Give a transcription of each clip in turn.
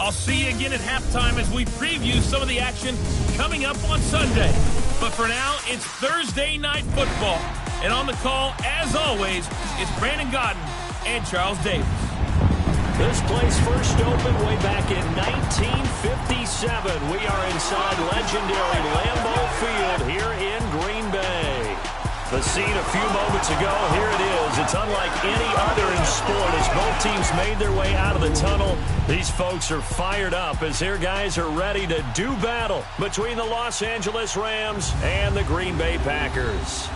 I'll see you again at halftime as we preview some of the action coming up on Sunday. But for now, it's Thursday Night Football. And on the call, as always, it's Brandon Gaudin and Charles Davis. This place first opened way back in 1957. We are inside legendary Lambeau Field here in Green Bay. The scene a few moments ago, here it is. It's unlike any other in sport as both teams made their way out of the tunnel. These folks are fired up as their guys are ready to do battle between the Los Angeles Rams and the Green Bay Packers.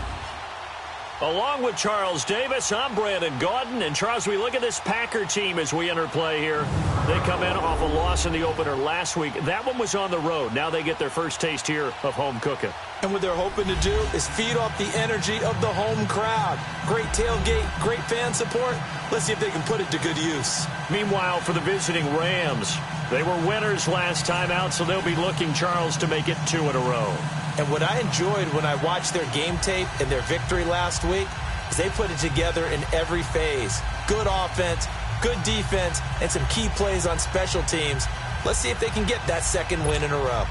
Along with Charles Davis, I'm Brandon Gaudin. And Charles, we look at this Packer team as we enter play here. They come in off a loss in the opener last week. That one was on the road. Now they get their first taste here of home cooking. And what they're hoping to do is feed off the energy of the home crowd. Great tailgate, great fan support. Let's see if they can put it to good use. Meanwhile, for the visiting Rams, they were winners last time out, so they'll be looking, Charles, to make it 2 in a row. And what I enjoyed when I watched their game tape and their victory last week is they put it together in every phase. Good offense, good defense, and some key plays on special teams. Let's see if they can get that second win in a row.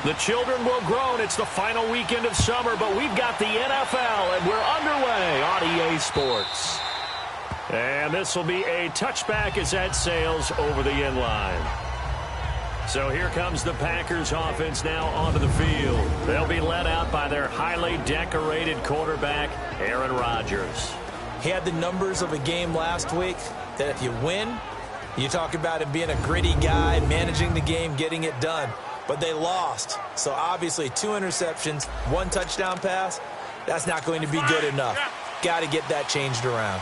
The children will groan. It's the final weekend of summer, but we've got the NFL, and we're underway on EA Sports. And this will be a touchback as that sails over the end line. So here comes the Packers offense now onto the field. They'll be led out by their highly decorated quarterback, Aaron Rodgers. He had the numbers of a game last week that if you win, you talk about him being a gritty guy, managing the game, getting it done. But they lost. So obviously 2 interceptions, 1 touchdown pass, that's not going to be good enough. Got to get that changed around.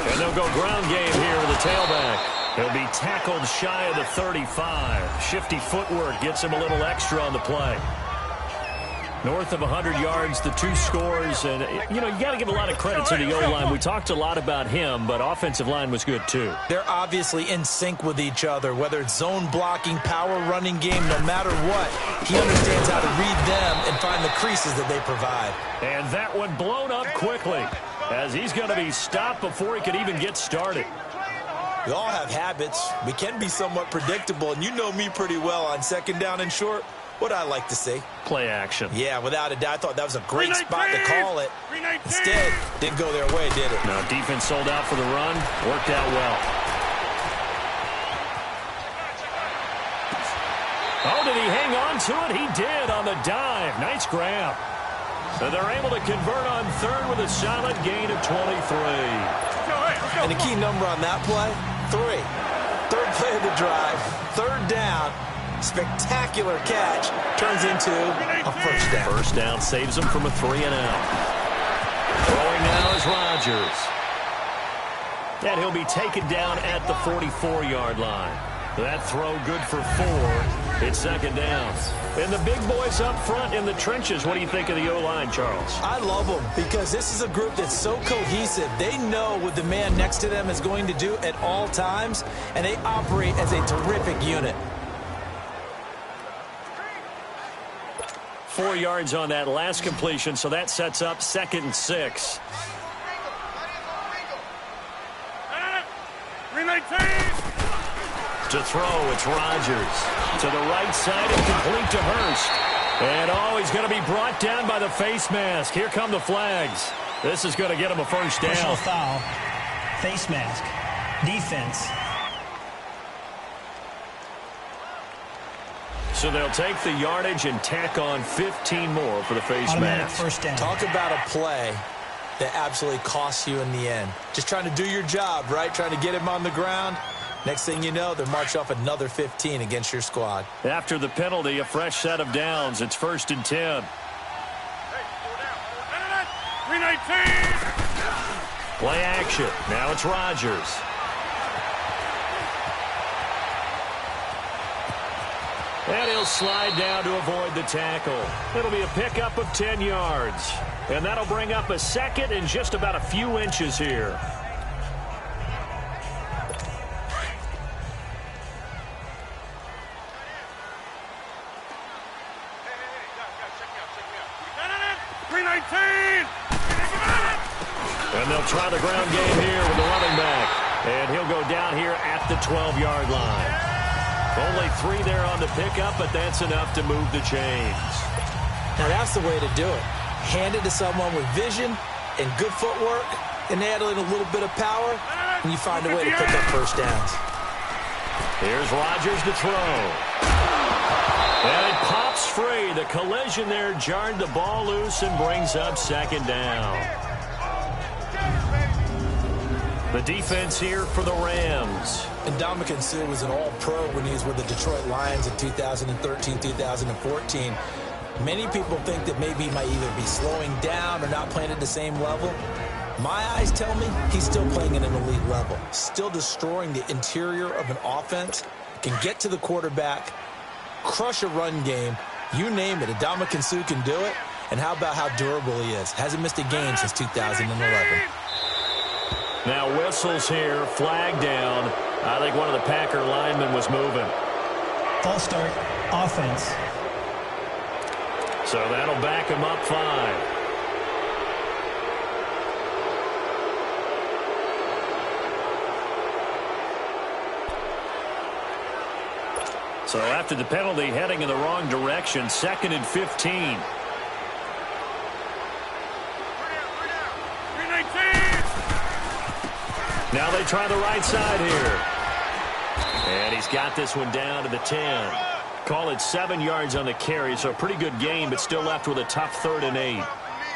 And they'll go ground game here with the tailback. He'll be tackled shy of the 35. Shifty footwork gets him a little extra on the play. North of 100 yards, the 2 scores. And, you know, you got to give a lot of credit to the O-line. We talked a lot about him, but offensive line was good too. They're obviously in sync with each other, whether it's zone blocking, power running game, no matter what. He understands how to read them and find the creases that they provide. And that one blown up quickly as he's going to be stopped before he could even get started. We all have habits. We can be somewhat predictable, and you know me pretty well on second down and short. What I like to see. Play action. Yeah, without a doubt. I thought that was a great spot to call it. Instead, didn't go their way, did it? No, defense sold out for the run. Worked out well. Oh, did he hang on to it? He did on the dive. Nice grab. So they're able to convert on third with a solid gain of 23. And the key number on that play, 3. Third play of the drive, third down. Spectacular catch turns into a first down. First down saves him from a 3-and-out. Throwing now is Rodgers. And he'll be taken down at the 44-yard line. That throw good for 4. It's second down. And the big boys up front in the trenches. What do you think of the O-line, Charles? I love them because this is a group that's so cohesive. They know what the man next to them is going to do at all times, and they operate as a terrific unit. 4 yards on that last completion, so that sets up 2nd and 6. To throw, it's Rodgers. To the right side and complete to Hurst. And he's going to be brought down by the face mask. Here come the flags. This is going to get him a first down. Personal foul, face mask, defense. So they'll take the yardage and tack on 15 more for the face mask. First down. Talk about a play that absolutely costs you in the end. Just trying to do your job, right? Trying to get him on the ground. Next thing you know, they're marched off another 15 against your squad. After the penalty, a fresh set of downs. It's 1st and 10. Play action. Now it's Rodgers. And he'll slide down to avoid the tackle. It'll be a pickup of 10 yards. And that'll bring up a second and just about a few inches here. And they'll try the ground game here with the running back. And he'll go down here at the 12-yard line. Only 3 there on the pickup, but that's enough to move the chains. Now that's the way to do it. Hand it to someone with vision and good footwork, and add in a little bit of power, and you find a way to pick up first downs. Here's Rodgers to throw. And it pops free. The collision there jarred the ball loose and brings up second down. The defense here for the Rams. And Ndamukong Suh was an all-pro when he was with the Detroit Lions in 2013, 2014. Many people think that maybe he might either be slowing down or not playing at the same level. My eyes tell me he's still playing at an elite level, still destroying the interior of an offense, can get to the quarterback, crush a run game, you name it. Ndamukong Suh can do it, and how about how durable he is? Hasn't missed a game since 2011. Now whistles here, flag down. I think one of the Packer linemen was moving. False start, offense. So that'll back him up 5. So after the penalty, heading in the wrong direction, 2nd and 15. Now they try the right side here. And he's got this one down to the 10. Call it 7 yards on the carry, so a pretty good game, but still left with a tough 3rd and 8.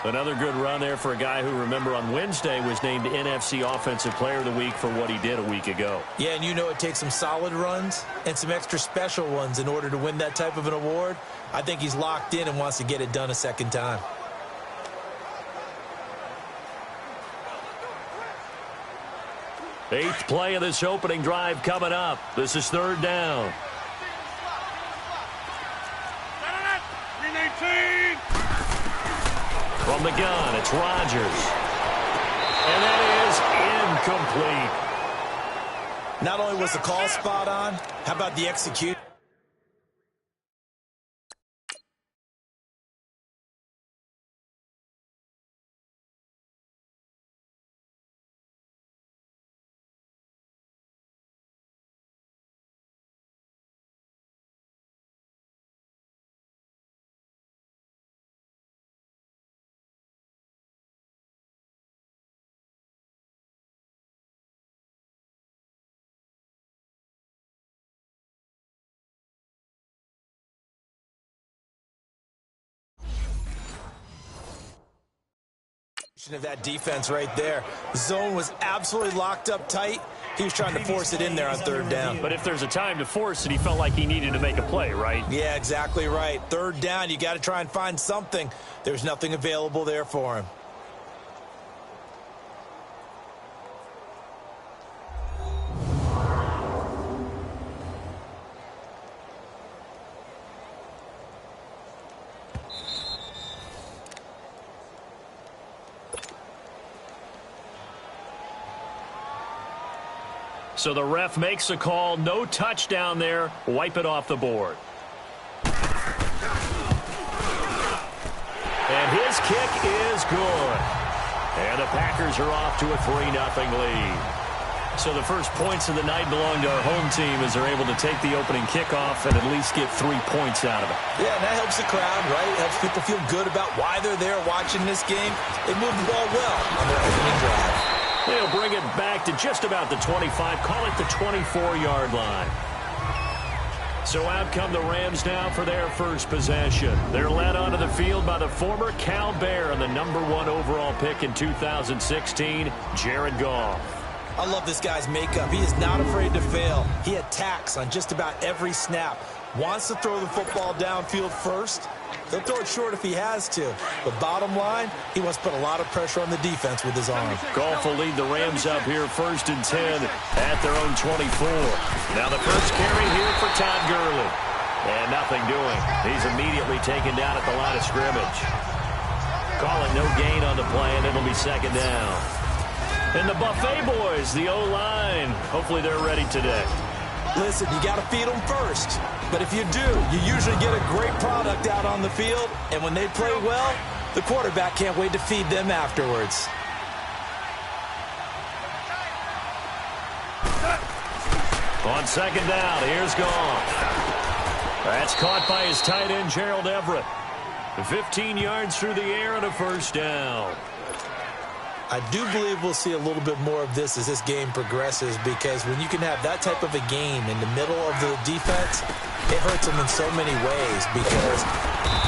Another good run there for a guy who, remember, on Wednesday was named NFC Offensive Player of the Week for what he did a week ago. Yeah, and you know it takes some solid runs and some extra special ones in order to win that type of an award. I think he's locked in and wants to get it done a second time. Eighth play of this opening drive coming up. This is 3rd down. From the gun, it's Rodgers. And that is incomplete. Not only was the call spot on, how about the execution? Of that defense right there. The zone was absolutely locked up tight. He was trying to force it in there on 3rd down. But if there's a time to force it, he felt like he needed to make a play, right? Yeah, exactly right. 3rd down, you got to try and find something. There's nothing available there for him. So the ref makes a call. No touchdown there. Wipe it off the board. And his kick is good. And the Packers are off to a 3-0 lead. So the first points of the night belong to our home team as they're able to take the opening kickoff and at least get 3 points out of it. Yeah, and that helps the crowd, right? It helps people feel good about why they're there watching this game. They moved the ball well on their opening drive. They'll bring it back to just about the 25. Call it the 24-yard line. So out come the Rams now for their first possession. They're led onto the field by the former Cal Bear and the #1 overall pick in 2016, Jared Goff. I love this guy's makeup. He is not afraid to fail. He attacks on just about every snap. Wants to throw the football downfield first. He'll throw it short if he has to. But bottom line, he wants to put a lot of pressure on the defense with his arm. Goff will lead the Rams up here 1st and 10 at their own 24. Now the first carry here for Todd Gurley. And nothing doing. He's immediately taken down at the line of scrimmage. Calling no gain on the play, and it'll be 2nd down. And the Buffet boys, the O-line, hopefully they're ready today. Listen, you got to feed them first. But if you do, you usually get a great product out on the field. And when they play well, the quarterback can't wait to feed them afterwards. On second down, here's Goff. That's caught by his tight end, Gerald Everett. 15 yards through the air and a first down. I do believe we'll see a little bit more of this as this game progresses, because when you can have that type of a game in the middle of the defense, it hurts them in so many ways, because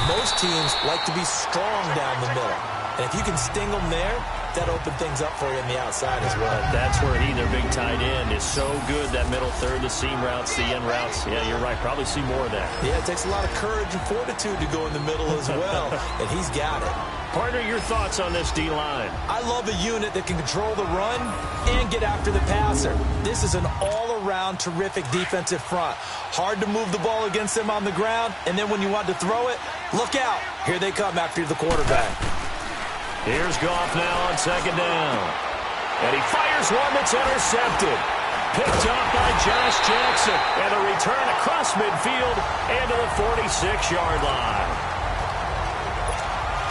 most teams like to be strong down the middle. And if you can sting them there, that opens things up for you on the outside as well. That's where their big tight end, is so good, that middle third, the seam routes, the end routes. Yeah, you're right. Probably see more of that. Yeah, it takes a lot of courage and fortitude to go in the middle as well, and he's got it. Partner, your thoughts on this D-line? I love a unit that can control the run and get after the passer. This is an all-around terrific defensive front. Hard to move the ball against them on the ground, and then when you want to throw it, look out. Here they come after the quarterback. Here's Goff now on second down. And he fires one that's intercepted. Picked up by Josh Jackson. And a return across midfield and to the 46-yard line.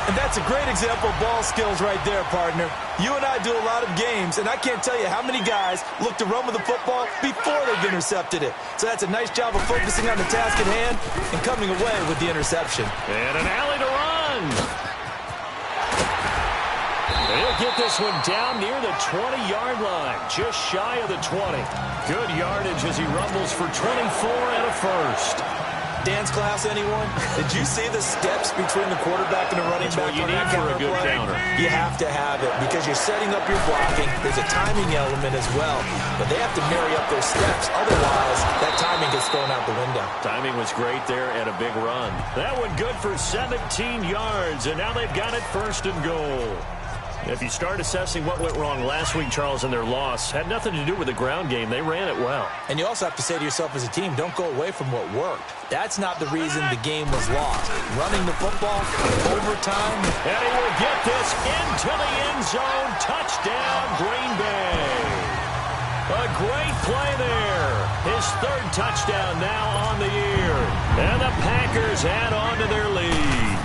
And that's a great example of ball skills right there, partner. You and I do a lot of games, and I can't tell you how many guys look to run with the football before they've intercepted it. So that's a nice job of focusing on the task at hand and coming away with the interception. And an alley to run. He'll get this one down near the 20-yard line, just shy of the 20. Good yardage as he rumbles for 24 and a first. Dance class, anyone? Did you see the steps between the quarterback and the running back? That's what you need for a good counter. You have to have it because you're setting up your blocking. There's a timing element as well, but they have to marry up their steps. Otherwise, that timing gets thrown out the window. Timing was great there and a big run. That one good for 17 yards, and now they've got it first and goal. If you start assessing what went wrong last week, Charles, in their loss, had nothing to do with the ground game. They ran it well. And you also have to say to yourself as a team, don't go away from what worked. That's not the reason the game was lost. Running the football, overtime. And he will get this into the end zone. Touchdown, Green Bay. A great play there. His third touchdown now on the year. And the Packers add on to their lead.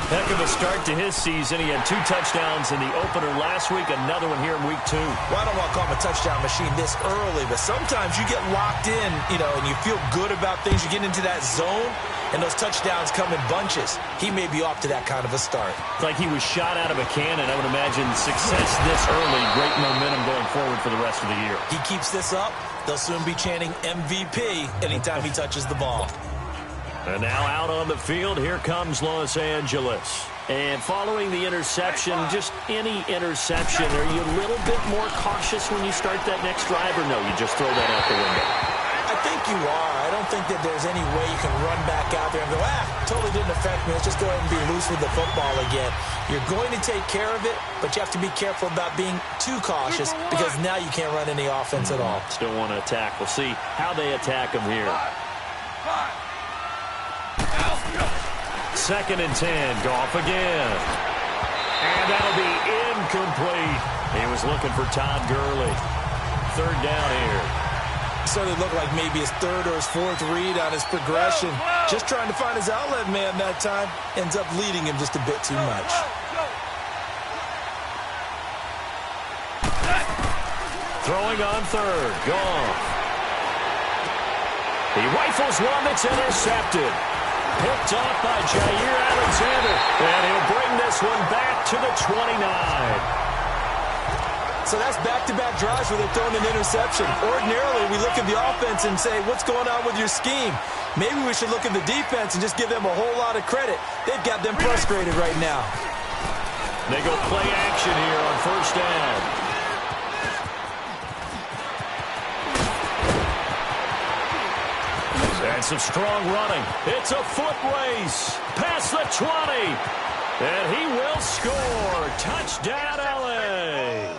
Heck of a start to his season. He had 2 touchdowns in the opener last week, another one here in week 2. Well, I don't want to call him a touchdown machine this early, but sometimes you get locked in, and you feel good about things. You get into that zone, and those touchdowns come in bunches. He may be off to that kind of a start. It's like he was shot out of a cannon. I would imagine success this early, great momentum going forward for the rest of the year. He keeps this up, they'll soon be chanting MVP anytime he touches the ball. And now out on the field, here comes Los Angeles. And following the interception, just any interception, are you a little bit more cautious when you start that next drive, or no, you just throw that out the window? I think you are. I don't think that there's any way you can run back out there and go, totally didn't affect me. Let's just go ahead and be loose with the football again. You're going to take care of it, but you have to be careful about being too cautious because now you can't run any offense at all. Still want to attack. We'll see how they attack him here. Second and 10, Goff again. And that'll be incomplete. He was looking for Todd Gurley. Third down here. Certainly looked like maybe his third or his fourth read on his progression. Just trying to find his outlet man that time. Ends up leading him just a bit too much. Throwing on third, Goff. He rifles one that's intercepted. Picked off by Jair Alexander. And he'll bring this one back to the 29. So that's back-to-back drives where they've thrown an interception. Ordinarily, we look at the offense and say, what's going on with your scheme? Maybe we should look at the defense and just give them a whole lot of credit. They've got them frustrated right now. They go play action here on first down. And some strong running. It's a foot race. Past the 20. And he will score. Touchdown, LA.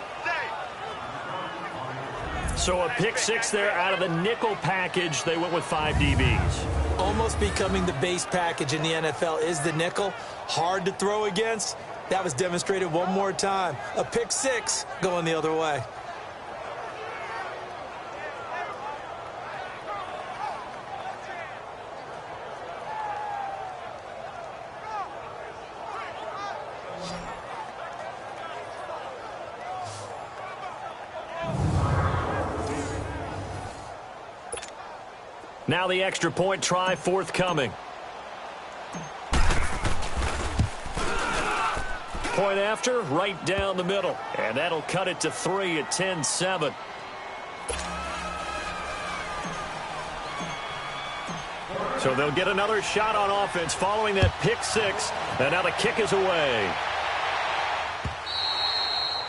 So a pick six there out of the nickel package. They went with 5 DBs. Almost becoming the base package in the NFL is the nickel. Hard to throw against. That was demonstrated one more time. A pick six going the other way. Now the extra point try forthcoming. Point after, right down the middle. And that'll cut it to 3 at 10-7. So they'll get another shot on offense following that pick six. And now the kick is away.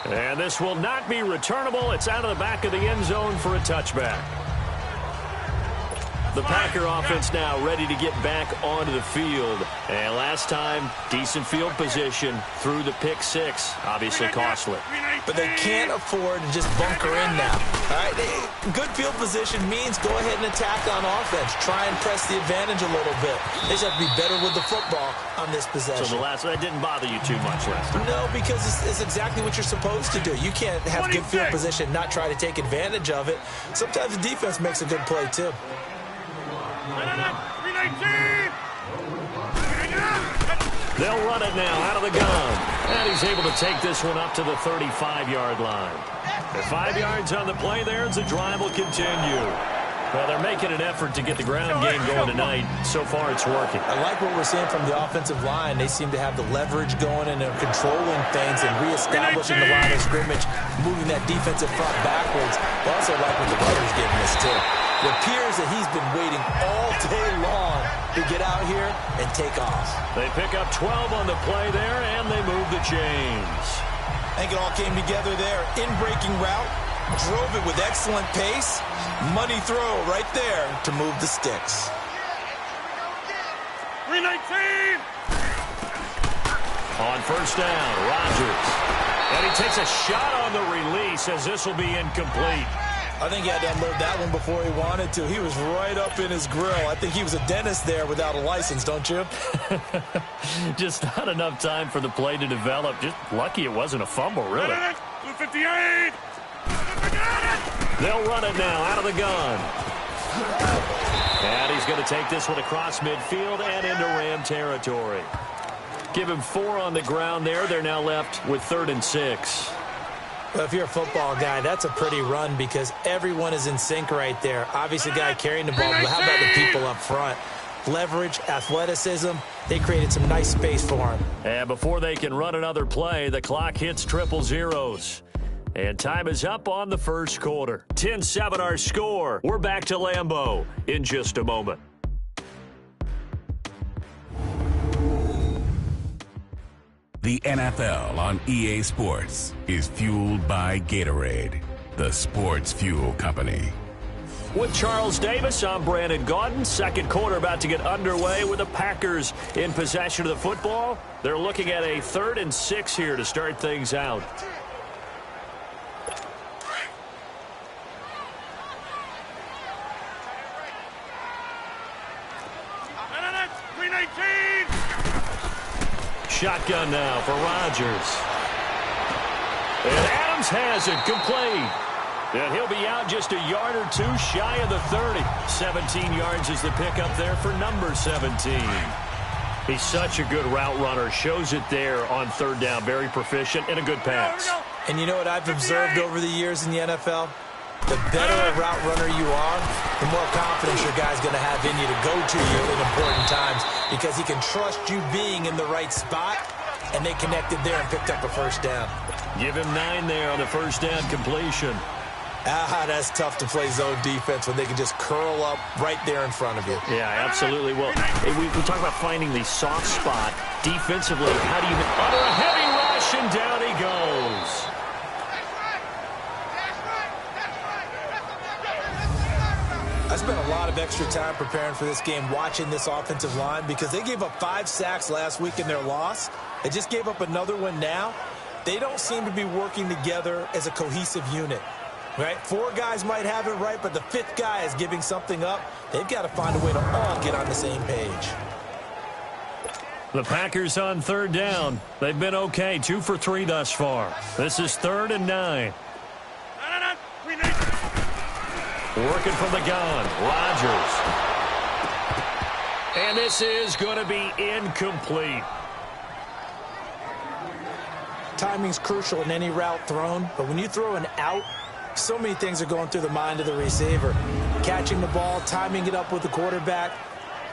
And this will not be returnable. It's out of the back of the end zone for a touchback. The Packer offense now ready to get back onto the field. And last time, decent field position through the pick six. Obviously costly. But they can't afford to just bunker in now. All right, good field position means go ahead and attack on offense. Try and press the advantage a little bit. They just have to be better with the football on this possession. So that didn't bother you too much last time? No, because it's exactly what you're supposed to do. You can't have good field position, not try to take advantage of it. Sometimes the defense makes a good play, too. They'll run it now out of the gun. And he's able to take this one up to the 35-yard line. The 5 yards on the play there as the drive will continue. Well, they're making an effort to get the ground game going tonight. So far, it's working. I like what we're seeing from the offensive line. They seem to have the leverage going, and they're controlling things and reestablishing the line of scrimmage, moving that defensive front backwards. I also like what the runner's giving us, too. It appears that he's been waiting all day long to get out here and take off. They pick up 12 on the play there, and they move the chains. I think it all came together there. In-breaking route, drove it with excellent pace. Money throw right there to move the sticks. 319! On first down, Rodgers. And he takes a shot on the release as this will be incomplete. I think he had to unload that one before he wanted to. He was right up in his grill. I think he was a dentist there without a license, don't you? Just not enough time for the play to develop. Just lucky it wasn't a fumble, really. 258! They'll run it now out of the gun. And he's going to take this one across midfield and into Ram territory. Give him 4 on the ground there. They're now left with 3rd and 6. Well, if you're a football guy, that's a pretty run because everyone is in sync right there. Obviously, guy carrying the ball, but how about the people up front? Leverage, athleticism, they created some nice space for him. And before they can run another play, the clock hits 000. And time is up on the first quarter. 10-7 our score. We're back to Lambeau in just a moment. The NFL on EA Sports is fueled by Gatorade, the sports fuel company. With Charles Davis, I'm Brandon Gaudin. Second quarter about to get underway with the Packers in possession of the football. They're looking at a 3rd and 6 here to start things out. Shotgun now for Rodgers. And Adams has it complete. And he'll be out just a yard or two shy of the 30. 17 yards is the pickup there for number 17. He's such a good route runner. Shows it there on 3rd down. Very proficient and a good pass. And you know what I've observed over the years in the NFL? The better a route runner you are, the more confidence your guy's going to have in you to go to you in important times because he can trust you being in the right spot, and they connected there and picked up a first down. Give him 9 there on the first down completion. That's tough to play zone defense when they can just curl up right there in front of you. Yeah, absolutely. Well, we talk about finding the soft spot defensively. How do you under a heavy rush, and down he goes. I spent a lot of extra time preparing for this game, watching this offensive line, because they gave up 5 sacks last week in their loss. They just gave up another one now. They don't seem to be working together as a cohesive unit. Right? 4 guys might have it right, but the 5th guy is giving something up. They've got to find a way to all get on the same page. The Packers on 3rd down. They've been okay, 2 for 3 thus far. This is 3rd and 9. Working from the gun, Rodgers. And this is going to be incomplete. Timing's crucial in any route thrown, but when you throw an out, so many things are going through the mind of the receiver. catching the ball, timing it up with the quarterback.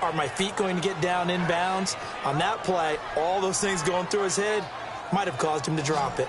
Are my feet going to get down inbounds? On that play, all those things going through his head might have caused him to drop it.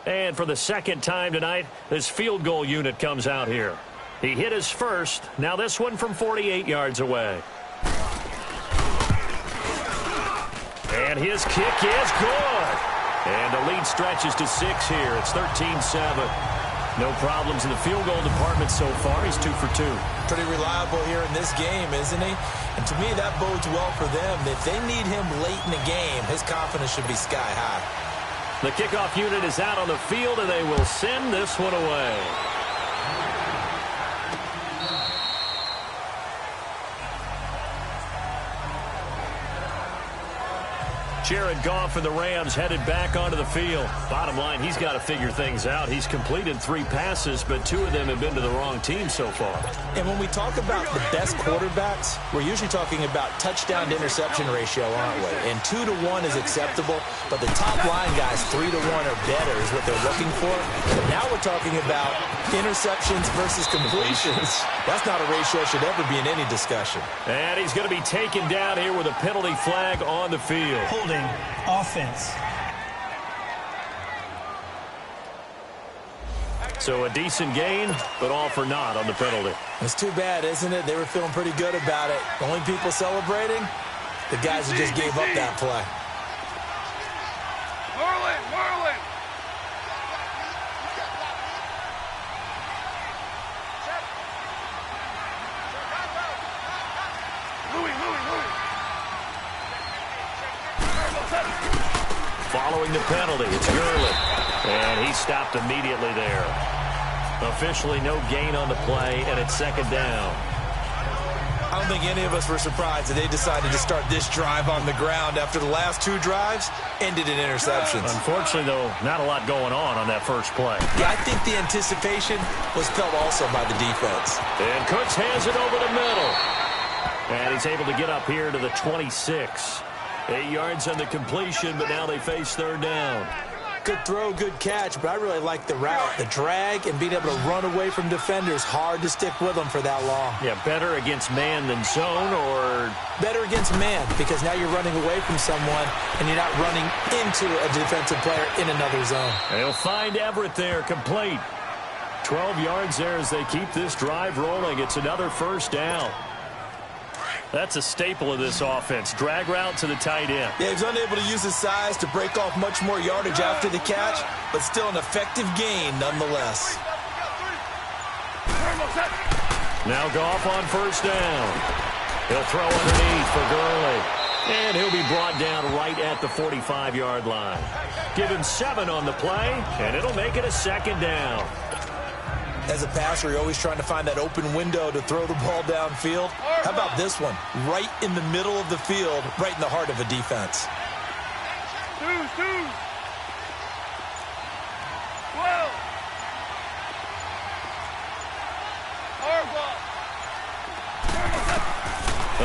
And for the second time tonight, this field goal unit comes out here. He hit his first. Now this one from 48 yards away. And his kick is good. And the lead stretches to 6 here. It's 13-7. No problems in the field goal department so far. He's 2 for 2. Pretty reliable here in this game, isn't he? And to me, that bodes well for them. If they need him late in the game, his confidence should be sky high. The kickoff unit is out on the field, and they will send this one away. Jared Goff and the Rams headed back onto the field. Bottom line, he's got to figure things out. He's completed 3 passes, but 2 of them have been to the wrong team so far. And when we talk about the best quarterbacks, we're usually talking about touchdown to interception ratio, aren't we? And 2 to 1 is acceptable, but the top line guys, 3 to 1 or better is what they're looking for. But now we're talking about interceptions versus completions. That's not a ratio that should ever be in any discussion. And he's going to be taken down here with a penalty flag on the field. Holding offense. So a decent gain, but all for naught on the penalty. It's too bad, isn't it? They were feeling pretty good about it. The only people celebrating, the guys who just gave up that play. Marlin! Louis! Following the penalty, it's Gurley. And he stopped immediately there. Officially no gain on the play, and it's second down. I don't think any of us were surprised that they decided to start this drive on the ground after the last 2 drives ended in interceptions. Unfortunately, though, not a lot going on that first play. Yeah, I think the anticipation was felt also by the defense. And Cooks hands it over the middle. And he's able to get up here to the 26. 8 yards on the completion, but now they face third down. Good throw, good catch, but I really like the route. The drag and being able to run away from defenders, hard to stick with them for that long. Yeah, better against man than zone, or? Better against man, because now you're running away from someone and you're not running into a defensive player in another zone. They'll find Everett there, complete. 12 yards there as they keep this drive rolling. It's another first down. That's a staple of this offense. Drag route to the tight end. Yeah, he's unable to use his size to break off much more yardage after the catch, but still an effective gain nonetheless. Now Goff on first down. He'll throw underneath for Gurley. And he'll be brought down right at the 45-yard line. Give him 7 on the play, and it'll make it a second down. As a passer, you're always trying to find that open window to throw the ball downfield. How about this one? Right in the middle of the field, right in the heart of a defense. 2. 12.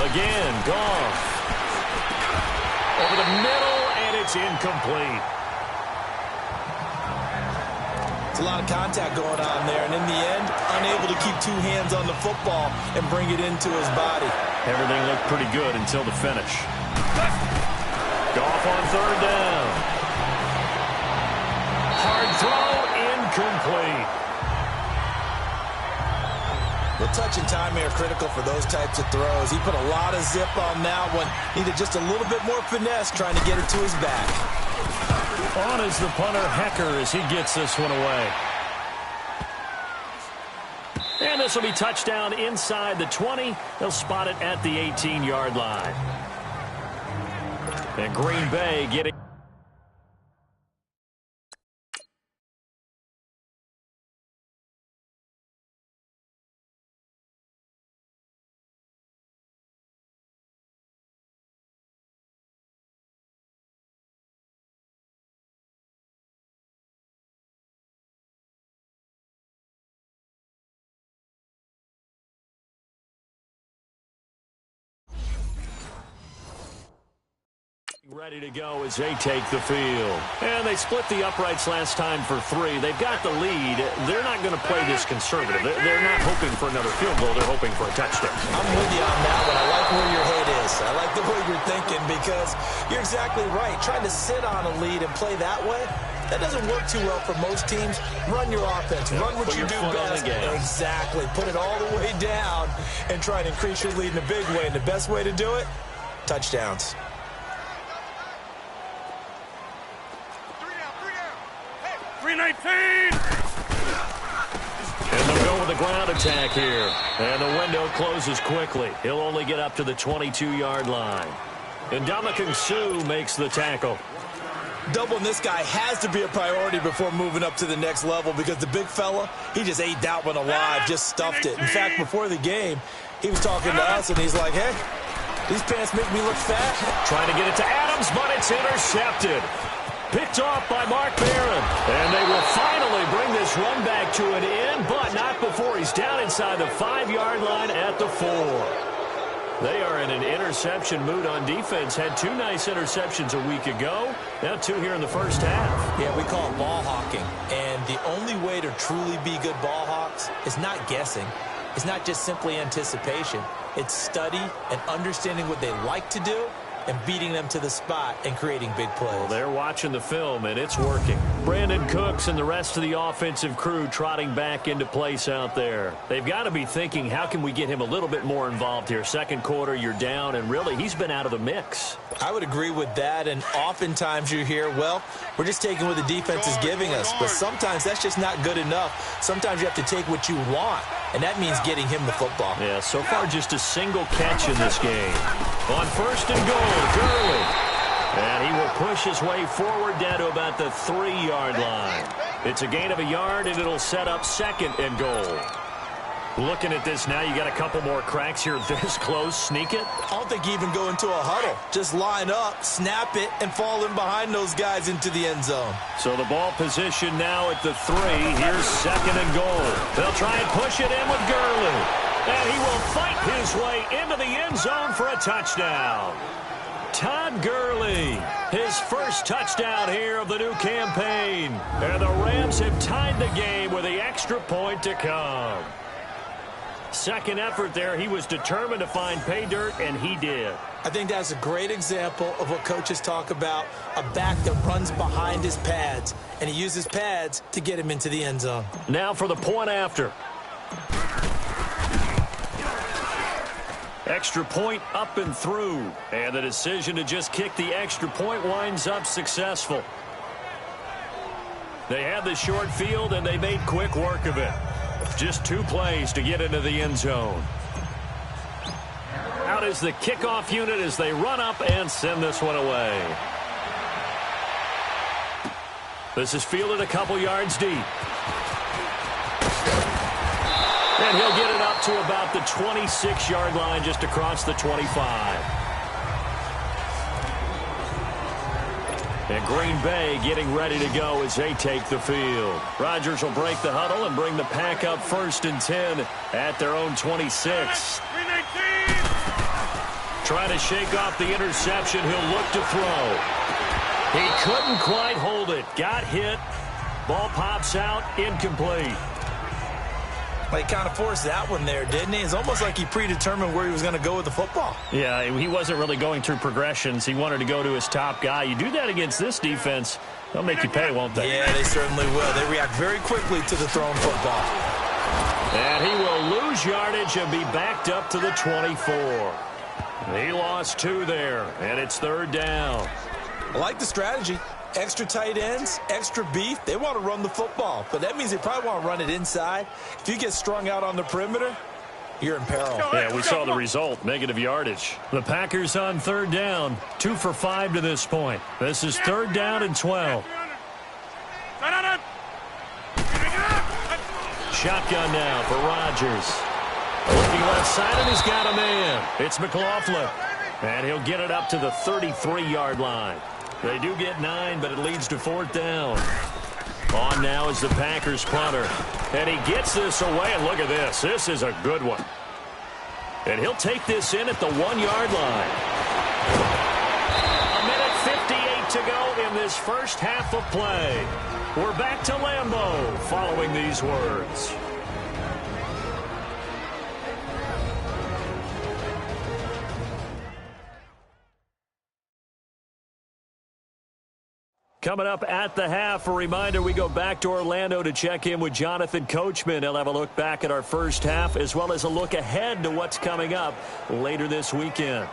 Again, Goff. Over the middle, and it's incomplete. A lot of contact going on there, and in the end, unable to keep 2 hands on the football and bring it into his body. Everything looked pretty good until the finish. Goff on third down. Hard throw, incomplete. The touch and timing are critical for those types of throws. He put a lot of zip on that one. Needed just a little bit more finesse trying to get it to his back. On is the punter, Hecker, as he gets this one away. And this will be touchdown inside the 20. They'll spot it at the 18-yard line. And Green Bay getting... ready to go as they take the field. And they split the uprights last time for 3. They've got the lead. They're not going to play this conservative. They're not hoping for another field goal. They're hoping for a touchdown. I'm with you on that one. I like where your head is. I like the way you're thinking because you're exactly right. Trying to sit on a lead and play that way, that doesn't work too well for most teams. Run your offense. Run what you do best. Exactly. Put it all the way down and try to increase your lead in a big way. And the best way to do it, touchdowns. 319. And they'll go with a ground attack here. And the window closes quickly. He'll only get up to the 22-yard line. And Ndamukong Suh makes the tackle. Doubling this guy has to be a priority before moving up to the next level because the big fella, he just ate that one alive, just stuffed it. In fact, before the game, he was talking to us, and he's like, hey, these pants make me look fat. Trying to get it to Adams, but it's intercepted. Picked off by Mark Barron. And they will finally bring this run back to an end, but not before he's down inside the 5-yard line at the 4. They are in an interception mood on defense. Had 2 nice interceptions a week ago. Now 2 here in the first half. Yeah, we call it ball hawking. And the only way to truly be good ball hawks is not guessing. It's not just simply anticipation. It's study and understanding what they like to do and beating them to the spot and creating big plays. Well, they're watching the film, and it's working. Brandon Cooks and the rest of the offensive crew trotting back into place out there. They've got to be thinking, how can we get him a little bit more involved here? Second quarter, you're down, and really, he's been out of the mix. I would agree with that, and oftentimes you hear, well, we're just taking what the defense is giving us, but sometimes that's just not good enough. Sometimes you have to take what you want, and that means getting him the football. Yeah, so far just a single catch in this game. On first and goal, Gurley. And he will push his way forward down to about the 3-yard line. It's a gain of a yard, and it'll set up second and goal. Looking at this now, you got a couple more cracks here this close. Sneak it? I don't think you even go into a huddle. Just line up, snap it, and fall in behind those guys into the end zone. So the ball position now at the 3. Here's second and goal. They'll try and push it in with Gurley. And he will fight his way into the end zone for a touchdown. Todd Gurley, his first touchdown here of the new campaign. And the Rams have tied the game with the extra point to come. Second effort there, he was determined to find pay dirt, and he did. I think that's a great example of what coaches talk about, a back that runs behind his pads, and he uses pads to get him into the end zone. Now for the point after. Extra point up and through, and the decision to just kick the extra point winds up successful. They had the short field, and they made quick work of it. Just 2 plays to get into the end zone. Out is the kickoff unit as they run up and send this one away. This is fielded a couple yards deep. And he'll get it up to about the 26-yard line, just across the 25. And Green Bay getting ready to go as they take the field. Rodgers will break the huddle and bring the pack up first and 10 at their own 26. 319. Trying to shake off the interception. He'll look to throw. He couldn't quite hold it. Got hit. Ball pops out. Incomplete. Well, he kind of forced that one there, didn't he? It's almost like he predetermined where he was going to go with the football. Yeah, he wasn't really going through progressions. He wanted to go to his top guy. You do that against this defense, they'll make you pay, won't they? Yeah, they certainly will. They react very quickly to the thrown football. And he will lose yardage and be backed up to the 24. He lost 2 there, and it's third down. I like the strategy. Extra tight ends, extra beef, they want to run the football. But that means they probably want to run it inside. If you get strung out on the perimeter, you're in peril. Yeah, we saw the result, negative yardage. The Packers on third down, 2 for 5 to this point. This is third down and 12. Shotgun now for Rodgers. Looking left side, and he's got a man. It's McLaughlin. And he'll get it up to the 33-yard line. They do get 9, but it leads to fourth down. On now is the Packers punter. And he gets this away, and look at this. This is a good one. And he'll take this in at the 1-yard line. A minute 58 to go in this first half of play. We're back to Lambeau following these words. Coming up at the half, a reminder, we go back to Orlando to check in with Jonathan Coachman. He'll have a look back at our first half as well as a look ahead to what's coming up later this weekend.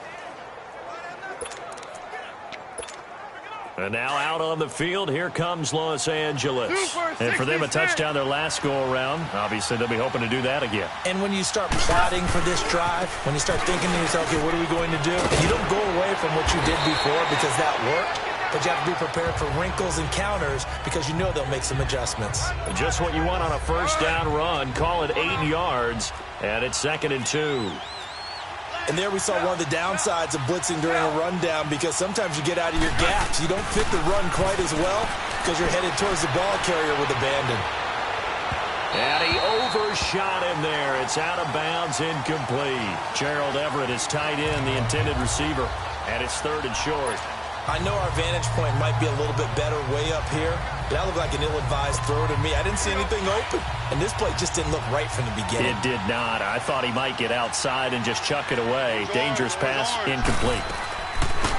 And now out on the field, here comes Los Angeles. And for them, a touchdown their last go-around. Obviously, they'll be hoping to do that again. And when you start plotting for this drive, when you start thinking to yourself, okay, what are we going to do? And you don't go away from what you did before because that worked. But you have to be prepared for wrinkles and counters because you know they'll make some adjustments. Just what you want on a first down run. Call it 8 yards, and it's 2nd and 2. And there we saw one of the downsides of blitzing during a rundown because sometimes you get out of your gaps. You don't fit the run quite as well because you're headed towards the ball carrier with abandon. And he overshot him there. It's out of bounds, incomplete. Gerald Everett is tight end, the intended receiver, and it's 3rd and short. I know our vantage point might be a little bit better way up here. That looked like an ill-advised throw to me. I didn't see anything open. And this play just didn't look right from the beginning. It did not. I thought he might get outside and just chuck it away. Dangerous pass, incomplete.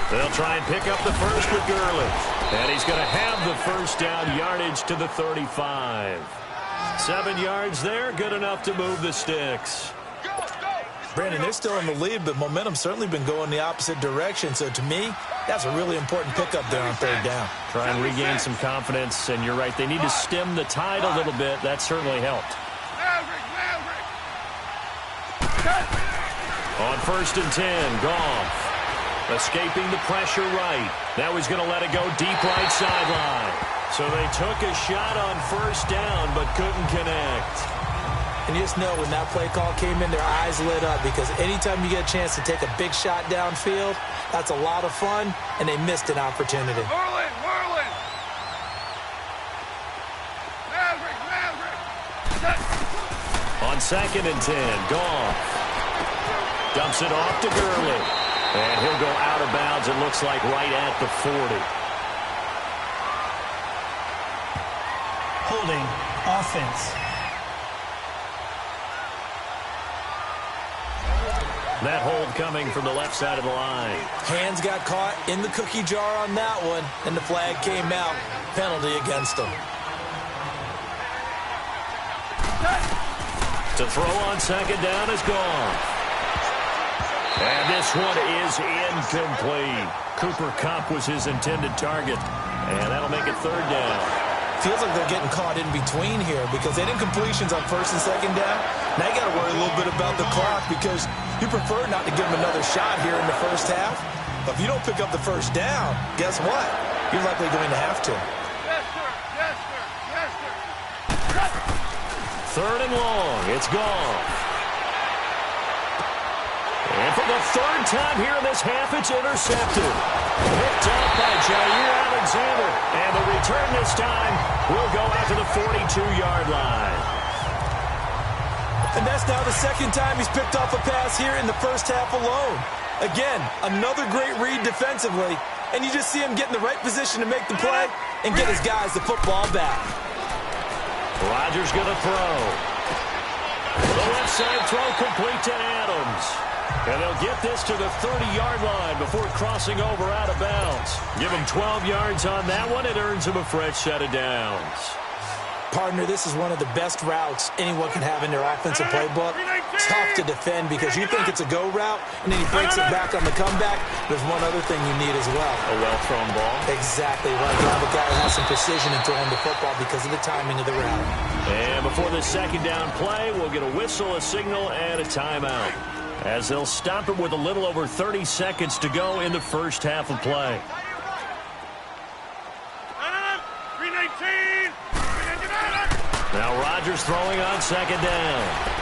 They'll try and pick up the first with Gurley. And he's going to have the first down, yardage to the 35. 7 yards there, good enough to move the sticks. Brandon, they're still in the lead, but momentum's certainly been going the opposite direction. So to me, that's a really important pickup there on third down. Try and regain some confidence, and you're right. They need to stem the tide a little bit. That certainly helped. On 1st and 10, Goff. Escaping the pressure right. Now he's going to let it go deep right sideline. So they took a shot on first down, but couldn't connect. And you just know when that play call came in, their eyes lit up because anytime you get a chance to take a big shot downfield, that's a lot of fun, and they missed an opportunity. Marlin. On 2nd and 10, Goff dumps it off to Gurley. And he'll go out of bounds, it looks like right at the 40. Holding offense. That hold coming from the left side of the line. Hands got caught in the cookie jar on that one, and the flag came out. Penalty against them. To throw on 2nd down is gone. And this one is incomplete. Cooper Kupp was his intended target. And that'll make it 3rd down. Feels like they're getting caught in between here because they had incompletions on 1st and 2nd down. Now you got to worry a little bit about the clock because you prefer not to give them another shot here in the first half. But if you don't pick up the first down, guess what? You're likely going to have to. Yes, sir. 3rd and long. It's gone. And for the 3rd time here in this half, it's intercepted. Picked up by Jair Alexander. And the return this time will go out to the 42-yard line. And that's now the 2nd time he's picked off a pass here in the first half alone. Again, another great read defensively. And you just see him get in the right position to make the play and get his guys the football back. Rodgers going to throw. The left side throw complete to Adams. And they'll get this to the 30-yard line before crossing over out of bounds. Give him 12 yards on that one. It earns him a fresh set of downs. Partner, this is one of the best routes anyone can have in their offensive playbook. tough to defend because you think it's a go route, and then he breaks it back on the comeback. There's one other thing you need as well. A well-thrown ball. Exactly right. You have a guy who has some precision in throwing the football because of the timing of the route. And before the second down play, we'll get a whistle, a signal, and a timeout, as they'll stop it with a little over 30 seconds to go in the first half of play. 319. Now Rodgers throwing on second down.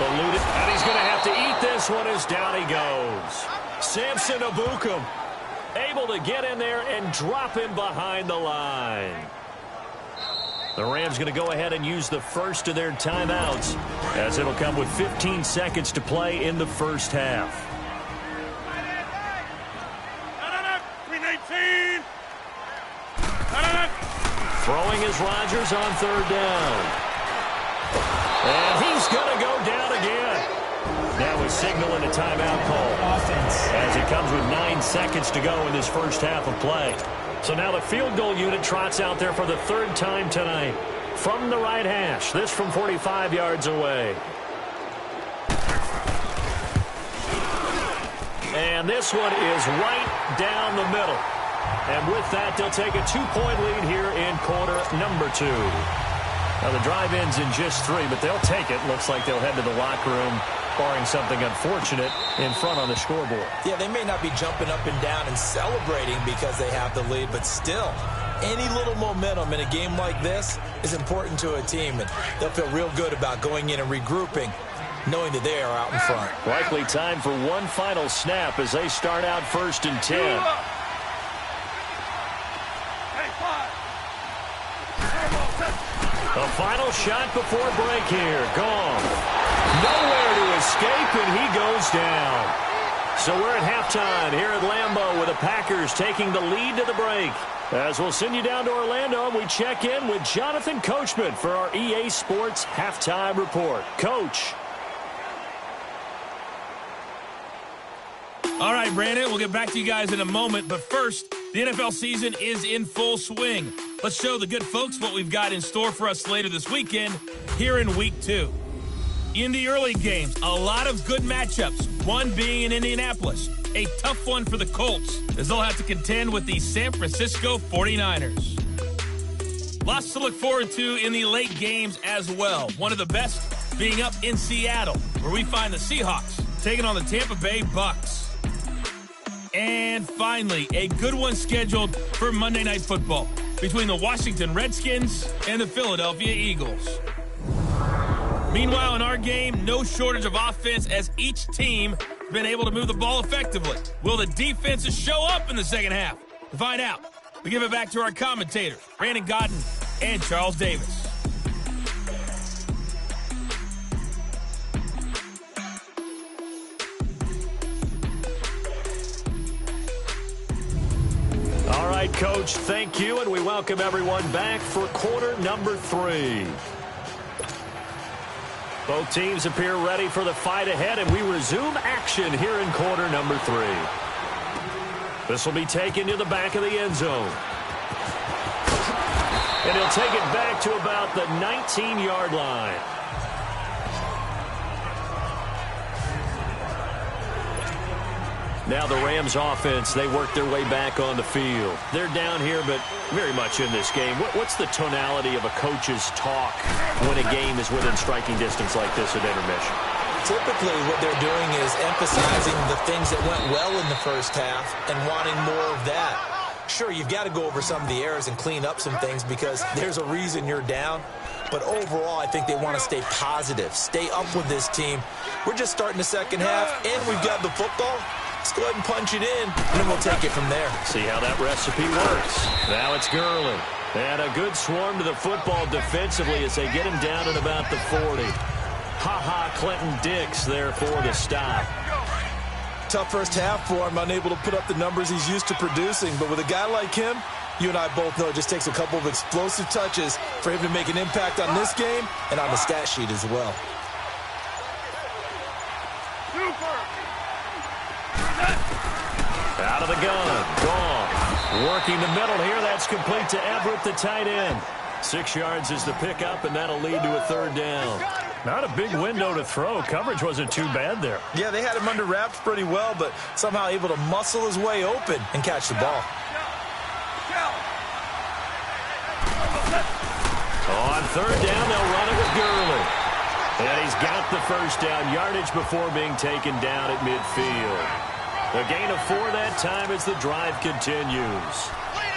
Eluded, and he's going to have to eat this one as down he goes. Samson Ebukam able to get in there and drop him behind the line. The Rams going to go ahead and use the first of their timeouts, as it'll come with 15 seconds to play in the first half. 319. Throwing is Rodgers on third down. And he's going to go down again. That was signaling a timeout call. Offense. As it comes with 9 seconds to go in this first half of play. So now the field goal unit trots out there for the third time tonight. From the right hash. This from 45 yards away. And this one is right down the middle. And with that, they'll take a 2-point lead here in quarter number 2. Now, the drive ends in just 3, but they'll take it. Looks like they'll head to the locker room, barring something unfortunate, in front on the scoreboard. Yeah, they may not be jumping up and down and celebrating because they have the lead, but still, any little momentum in a game like this is important to a team, and they'll feel real good about going in and regrouping, knowing that they are out in front. Likely time for one final snap as they start out 1st and 10. The final shot before break here. Gone. Nowhere to escape, and he goes down. So we're at halftime here at Lambeau with the Packers taking the lead to the break. As we'll send you down to Orlando, and we check in with Jonathan Coachman for our EA Sports Halftime Report. Coach. All right, Brandon, we'll get back to you guys in a moment. But first, the NFL season is in full swing. Let's show the good folks what we've got in store for us later this weekend here in Week 2. In the early games, a lot of good matchups, one being in Indianapolis. A tough one for the Colts, as they'll have to contend with the San Francisco 49ers. Lots to look forward to in the late games as well. One of the best being up in Seattle, where we find the Seahawks taking on the Tampa Bay Bucks. And finally, a good one scheduled for Monday Night Football between the Washington Redskins and the Philadelphia Eagles. Meanwhile, in our game, no shortage of offense as each team has been able to move the ball effectively. Will the defenses show up in the second half? To find out, we give it back to our commentators, Brandon Gaudin and Charles Davis. All right, Coach, thank you, and we welcome everyone back for quarter number 3. Both teams appear ready for the fight ahead, and we resume action here in quarter number 3. This will be taken to the back of the end zone. And he'll take it back to about the 19-yard line. Now the Rams offense, they work their way back on the field. They're down here, but very much in this game. What's the tonality of a coach's talk when a game is within striking distance like this at intermission? Typically, what they're doing is emphasizing the things that went well in the first half and wanting more of that. Sure, you've got to go over some of the errors and clean up some things because there's a reason you're down. But overall, I think they want to stay positive, stay up with this team. We're just starting the second half, and we've got the football. Let's go ahead and punch it in, and then we'll take it from there. See how that recipe works. Now it's Gurley. And a good swarm to the football defensively as they get him down at about the 40. Clinton Dix there for the stop. Tough first half for him, unable to put up the numbers he's used to producing. But with a guy like him, you and I both know it just takes a couple of explosive touches for him to make an impact on this game and on the stat sheet as well. Out of the gun. Gone. Working the middle here. That's complete to Everett, the tight end. 6 yards is the pickup, and that'll lead to a third down. Not a big window to throw. Coverage wasn't too bad there. Yeah, they had him under wraps pretty well, but somehow able to muscle his way open and catch the ball. On third down, they'll run it with Gurley. And he's got the first down yardage before being taken down at midfield. A gain of 4 that time as the drive continues.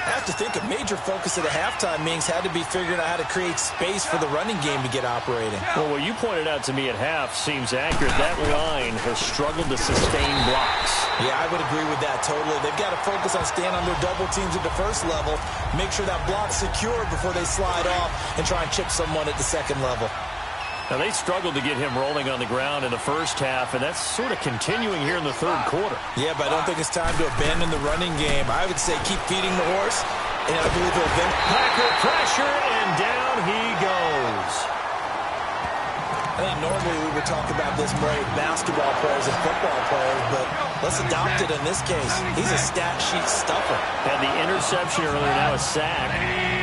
I have to think a major focus of the halftime meetings had to be figuring out how to create space for the running game to get operating. Well, what you pointed out to me at half seems accurate. That line has struggled to sustain blocks. Yeah, I would agree with that totally. They've got to focus on staying on their double teams at the first level, make sure that block's secure before they slide off and try and chip someone at the second level. Now, they struggled to get him rolling on the ground in the first half, and that's sort of continuing here in the third quarter. Yeah, but I don't think it's time to abandon the running game. I would say keep feeding the horse, and I believe he'll win. Packer pressure, and down he goes. I think normally we would talk about this more with basketball players and football players, but let's adopt it in this case. He's a stat sheet stuffer. And the interception earlier, now a sack.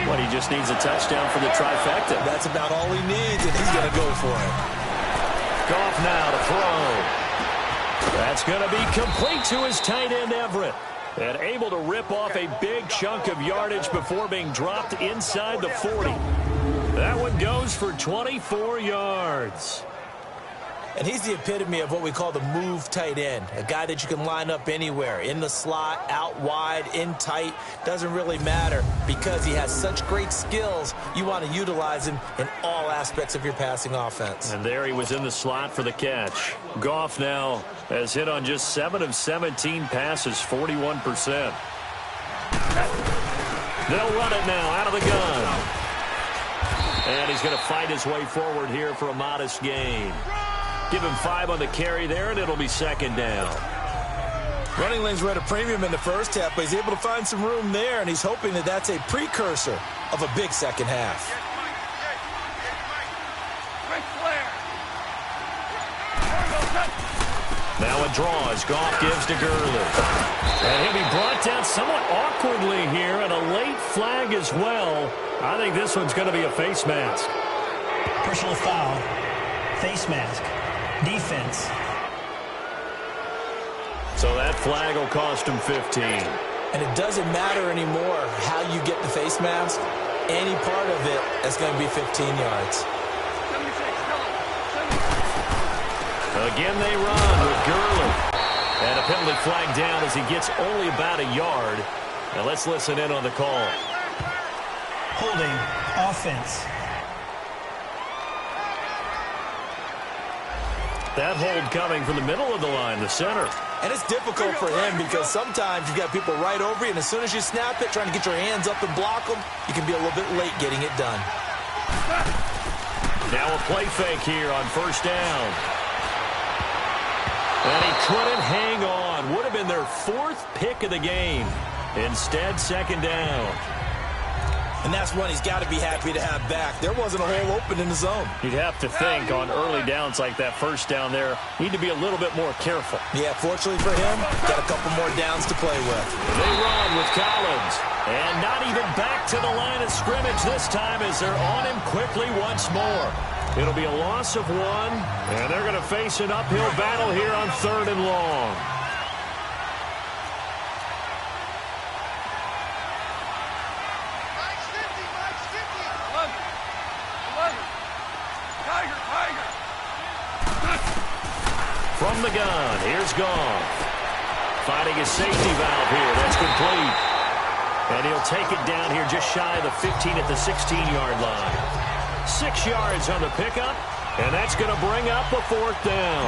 What, he just needs a touchdown for the trifecta. That's about all he needs, and he's going to go for it. Goff now to throw. That's going to be complete to his tight end, Everett. And able to rip off a big chunk of yardage before being dropped inside the 40. That one goes for 24 yards. And he's the epitome of what we call the move tight end, a guy that you can line up anywhere, in the slot, out wide, in tight, doesn't really matter because he has such great skills. You want to utilize him in all aspects of your passing offense. And there he was in the slot for the catch. Goff now has hit on just 7 of 17 passes, 41%. They'll run it now out of the gun. And he's going to fight his way forward here for a modest gain. Give him 5 on the carry there, and it'll be second down. Running lanes were at a premium in the first half, but he's able to find some room there, and he's hoping that that's a precursor of a big second half. Now a draw as Goff gives to Gurley. And he'll be brought down somewhat awkwardly here, and a late flag as well. I think this one's going to be a face mask. Personal foul. Face mask. Defense. So that flag will cost him 15. And it doesn't matter anymore how you get the face mask. Any part of it is going to be 15 yards. Again they run with Gurley. And a penalty flag down as he gets only about a yard. Now let's listen in on the call. Holding. Offense. That hold coming from the middle of the line, the center. And it's difficult for him because sometimes you've got people right over you, and as soon as you snap it, trying to get your hands up and block them, you can be a little bit late getting it done. Now a play fake here on first down. And he couldn't hang on. Would have been their 4th pick of the game. Instead, second down. And that's one he's got to be happy to have back. There wasn't a hole open in the zone. You'd have to think on early downs like that first down there, need to be a little bit more careful. Yeah, fortunately for him, got a couple more downs to play with. They run with Collins. And not even back to the line of scrimmage this time as they're on him quickly once more. It'll be a loss of 1, and they're going to face an uphill battle here on 3rd and long. From the gun, here's Goff. Finding his safety valve here. That's complete. And he'll take it down here just shy of the 15 at the 16-yard line. 6 yards on the pickup, and that's going to bring up a 4th down.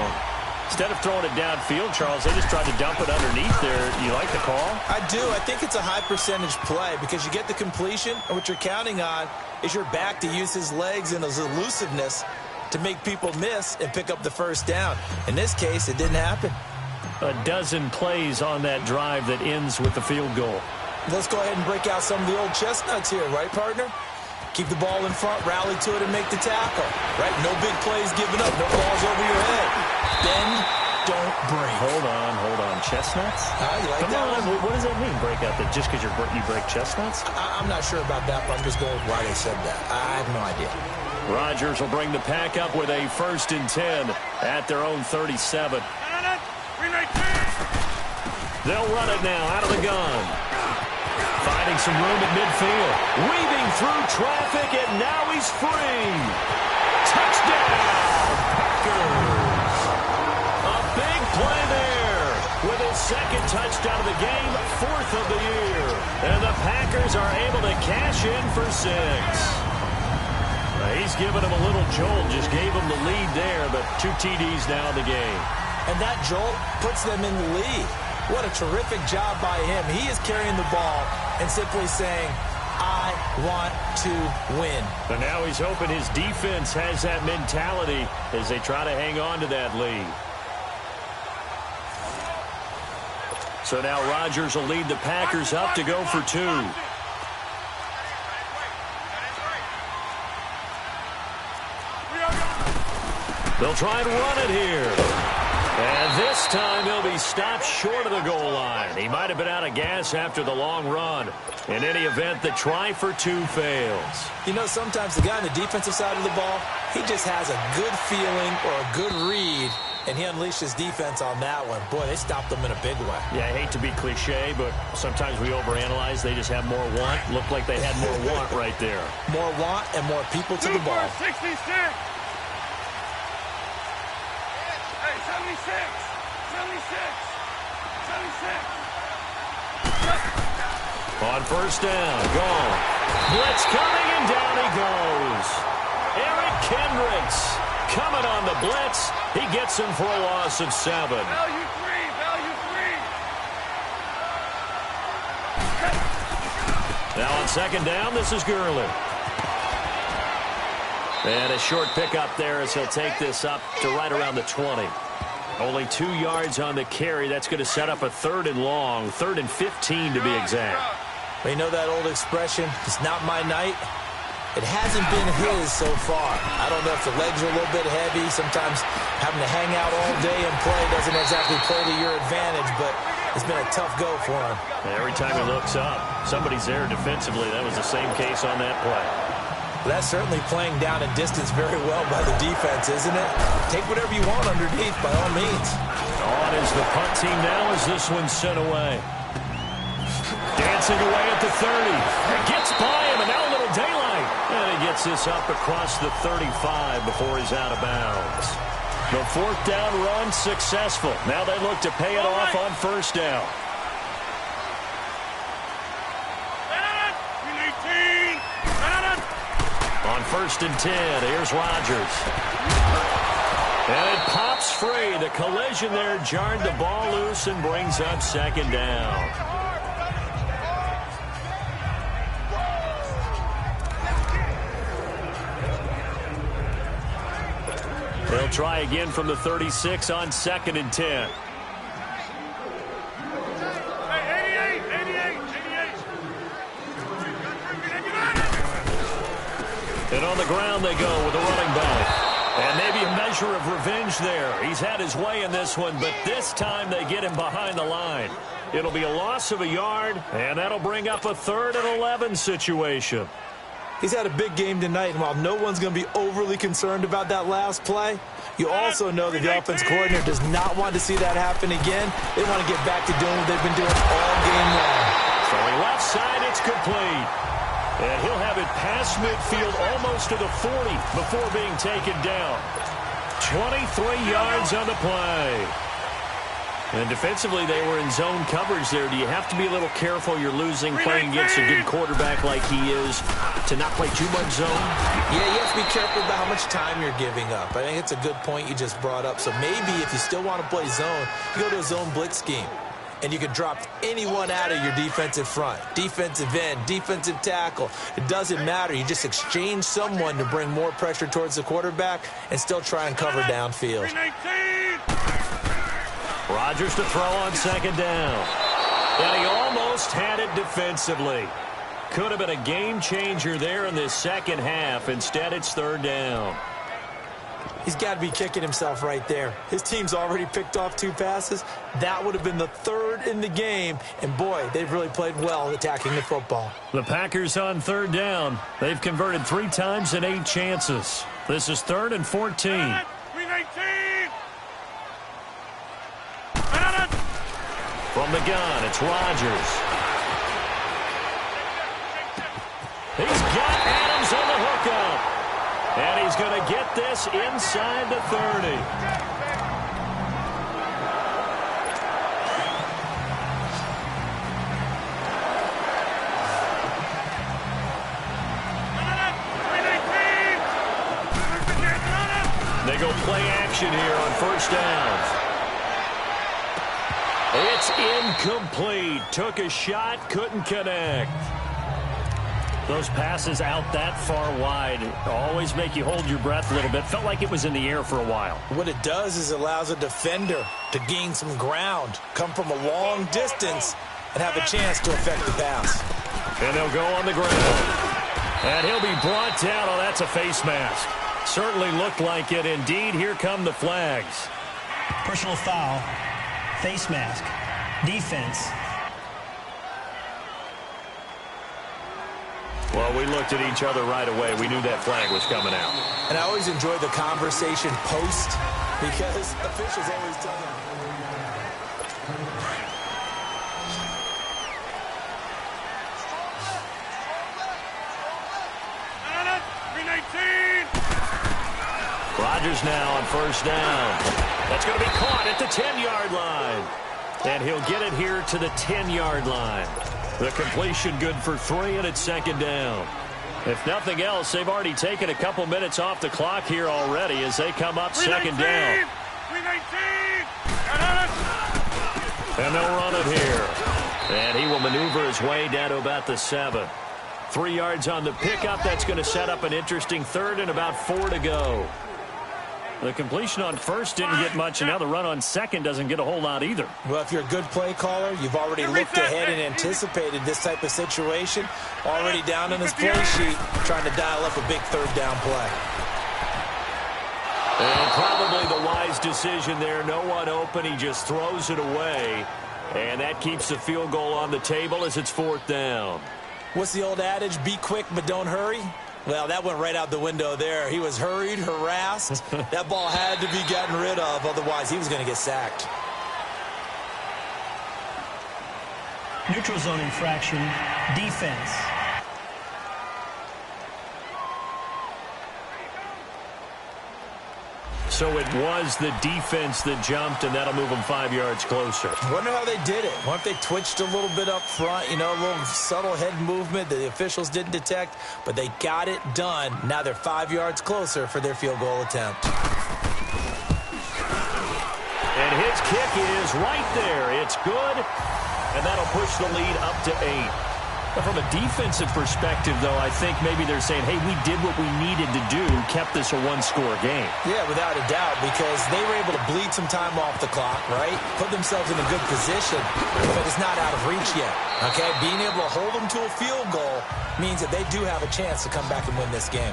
Instead of throwing it downfield, Charles, they just tried to dump it underneath there. You like the call? I do. I think it's a high-percentage play because you get the completion, and what you're counting on is your back to use his legs and his elusiveness to make people miss and pick up the first down. In this case, it didn't happen. A dozen plays on that drive that ends with the field goal. Let's go ahead and break out some of the old chestnuts here, right, partner? Keep the ball in front, rally to it, and make the tackle, right? No big plays given up, no balls over your head. Bend, don't break. Hold on. Chestnuts? You like Come that on. one? What does that mean, break out? That just because you break chestnuts? I'm not sure about that, but I'm just going with why they said that. I have no idea. Rodgers will bring the pack up with a 1st and 10 at their own 37. They'll run it now out of the gun. Finding some room at midfield. Weaving through traffic, and now he's free. Touchdown, Packers. A big play there with his 2nd touchdown of the game, 4th of the year. And the Packers are able to cash in for 6. He's given him a little jolt, just gave him the lead there, but 2 TDs now in the game. And that jolt puts them in the lead. What a terrific job by him. He is carrying the ball and simply saying, I want to win. And now he's hoping his defense has that mentality as they try to hang on to that lead. So now Rodgers will lead the Packers up to go for 2. They'll try and run it here. And this time he'll be stopped short of the goal line. He might have been out of gas after the long run. In any event, the try for 2 fails. You know, sometimes the guy on the defensive side of the ball, he just has a good feeling or a good read, and he unleashed his defense on that one. Boy, they stopped them in a big way. Yeah, I hate to be cliche, but sometimes we overanalyze. They just have more want. Looked like they had more want right there. More want and more people to the ball. 66. Hey, 76. 76. On 1st down, gone. Blitz coming, and down he goes. Eric Kendricks coming on the blitz. He gets him for a loss of 7. Value 3. Now on 2nd down, this is Gurley. And a short pickup there as he'll take this up to right around the 20. Only 2 yards on the carry. That's going to set up a 3rd and long, 3rd and 15 to be exact. Well, you know that old expression, it's not my night? It hasn't been his so far. I don't know if the legs are a little bit heavy. Sometimes having to hang out all day and play doesn't exactly play to your advantage, but it's been a tough go for him. Every time he looks up, somebody's there defensively. That was the same case on that play. That's certainly playing down in distance very well by the defense, isn't it? Take whatever you want underneath, by all means. On is the punt team now as this one's sent away. Dancing away at the 30. It gets by him, and now a little daylight. And he gets this up across the 35 before he's out of bounds. The 4th down run successful. Now they look to pay it off on 1st down. On 1st and 10, here's Rodgers. And it pops free. The collision there jarred the ball loose and brings up 2nd down. They'll try again from the 36 on 2nd and 10. And on the ground they go with a running back. And maybe a measure of revenge there. He's had his way in this one, but this time they get him behind the line. It'll be a loss of a yard, and that'll bring up a 3rd and 11 situation. He's had a big game tonight, and while no one's going to be overly concerned about that last play, you also know that the offense coordinator does not want to see that happen again. They want to get back to doing what they've been doing all game long. Throwing left side, it's complete. And he'll have it past midfield almost to the 40 before being taken down. 23 yards on the play. And defensively, they were in zone coverage there. Do you have to be a little careful? You're losing playing against a good quarterback like he is to not play too much zone? Yeah, you have to be careful about how much time you're giving up. I think it's a good point you just brought up. So maybe if you still want to play zone, you go to a zone blitz scheme. And you can drop anyone out of your defensive front. Defensive end, defensive tackle. It doesn't matter. You just exchange someone to bring more pressure towards the quarterback and still try and cover downfield. Rodgers to throw on 2nd down. And he almost had it defensively. Could have been a game changer there in this second half. Instead, it's 3rd down. He's got to be kicking himself right there. His team's already picked off 2 passes. That would have been the 3rd in the game. And, boy, they've really played well attacking the football. The Packers on 3rd down. They've converted 3 times in 8 chances. This is 3rd and 14. From the gun, it's Rodgers. He's got Adams on the hookup. And he's going to get this inside the 30. They go play action here on 1st downs. It's incomplete. Took a shot, couldn't connect. Those passes out that far wide always make you hold your breath a little bit. Felt like it was in the air for a while. What it does is it allows a defender to gain some ground, come from a long distance, and have a chance to affect the pass. And they'll go on the ground. And he'll be brought down. Oh, that's a face mask. Certainly looked like it. Indeed, here come the flags. Personal foul, face mask, defense. Well, we looked at each other right away. We knew that flag was coming out. And I always enjoy the conversation post because officials always tell them. Rodgers now on 1st down. That's going to be caught at the 10-yard line. And he'll get it here to the 10-yard line. The completion good for 3, and it's 2nd down. If nothing else, they've already taken a couple minutes off the clock here already as they come up 2nd down. And they'll run it here. And he will maneuver his way down to about the 7. 3 yards on the pickup. That's going to set up an interesting 3rd and about 4 to go. The completion on 1st didn't get much, and now the run on 2nd doesn't get a whole lot either. Well, if you're a good play caller, you've already looked ahead and anticipated this type of situation. Already down on his play sheet, trying to dial up a big 3rd down play. And probably the wise decision there. No one open. He just throws it away. And that keeps the field goal on the table as it's 4th down. What's the old adage? Be quick, but don't hurry. Well, that went right out the window there. He was hurried, harassed. That ball had to be gotten rid of. Otherwise, he was going to get sacked. Neutral zone infraction, defense. So it was the defense that jumped, and that'll move them 5 yards closer. Wonder how they did it. Wonder if they twitched a little bit up front, you know, a little subtle head movement that the officials didn't detect, but they got it done. Now they're 5 yards closer for their field goal attempt. And his kick is right there. It's good, and that'll push the lead up to 8. From a defensive perspective, though, I think maybe they're saying, hey, we did what we needed to do, kept this a one-score game. Yeah, without a doubt, because they were able to bleed some time off the clock, right? Put themselves in a good position, but it's not out of reach yet, okay? Being able to hold them to a field goal means that they do have a chance to come back and win this game.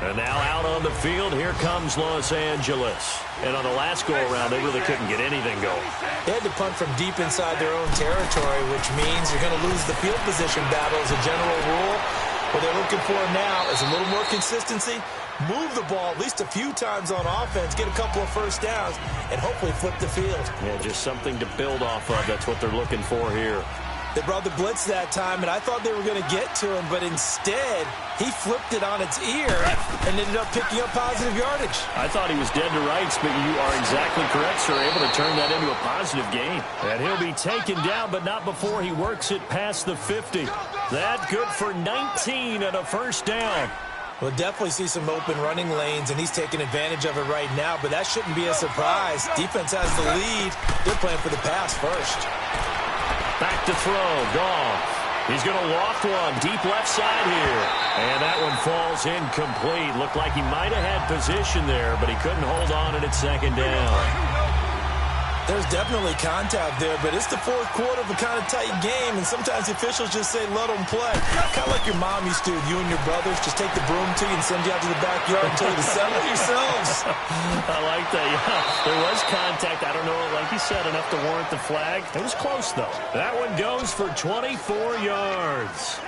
And now out on the field, here comes Los Angeles. And on the last go-around, they really couldn't get anything going. They had to punt from deep inside their own territory, which means you're going to lose the field position battle as a general rule. What they're looking for now is a little more consistency, move the ball at least a few times on offense, get a couple of 1st downs, and hopefully flip the field. Yeah, just something to build off of. That's what they're looking for here. They brought the blitz that time, and I thought they were going to get to him, but instead, he flipped it on its ear and ended up picking up positive yardage. I thought he was dead to rights, but you are exactly correct, sir. Able to turn that into a positive gain. And he'll be taken down, but not before he works it past the 50. That good for 19 and a 1st down. We'll definitely see some open running lanes, and he's taking advantage of it right now, but that shouldn't be a surprise. Defense has the lead. They're playing for the pass first. Back to throw, Goff. He's going to loft one, deep left side here. And that one falls incomplete. Looked like he might have had position there, but he couldn't hold on, and it's 2nd down. There's definitely contact there, but it's the fourth quarter of a kind of tight game, and sometimes the officials just say, let them play. Kind of like your mom used to, you and your brothers, just take the broom to you and send you out to the backyard and tell you to settle yourselves. I like that, yeah. There was contact. I don't know, like you said, enough to warrant the flag. It was close, though. That one goes for 24 yards.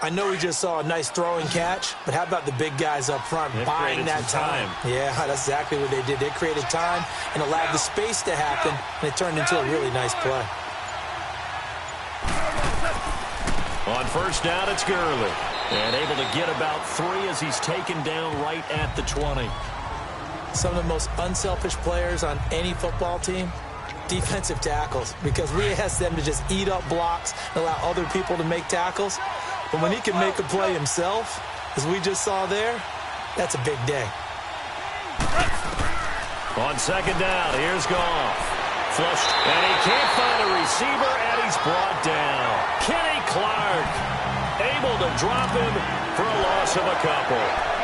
I know we just saw a nice throwing catch, but how about the big guys up front buying that time? Yeah, that's exactly what they did. They created time and allowed the space to happen, and it turned into a really nice play. On first down, it's Gurley. And able to get about 3 as he's taken down right at the 20. Some of the most unselfish players on any football team, defensive tackles, because we ask them to just eat up blocks and allow other people to make tackles. But when he can make a play himself, as we just saw there, that's a big day. On second down, here's Goff. Flushed, and he can't find a receiver, and he's brought down. Kenny Clark able to drop him for a loss of a couple.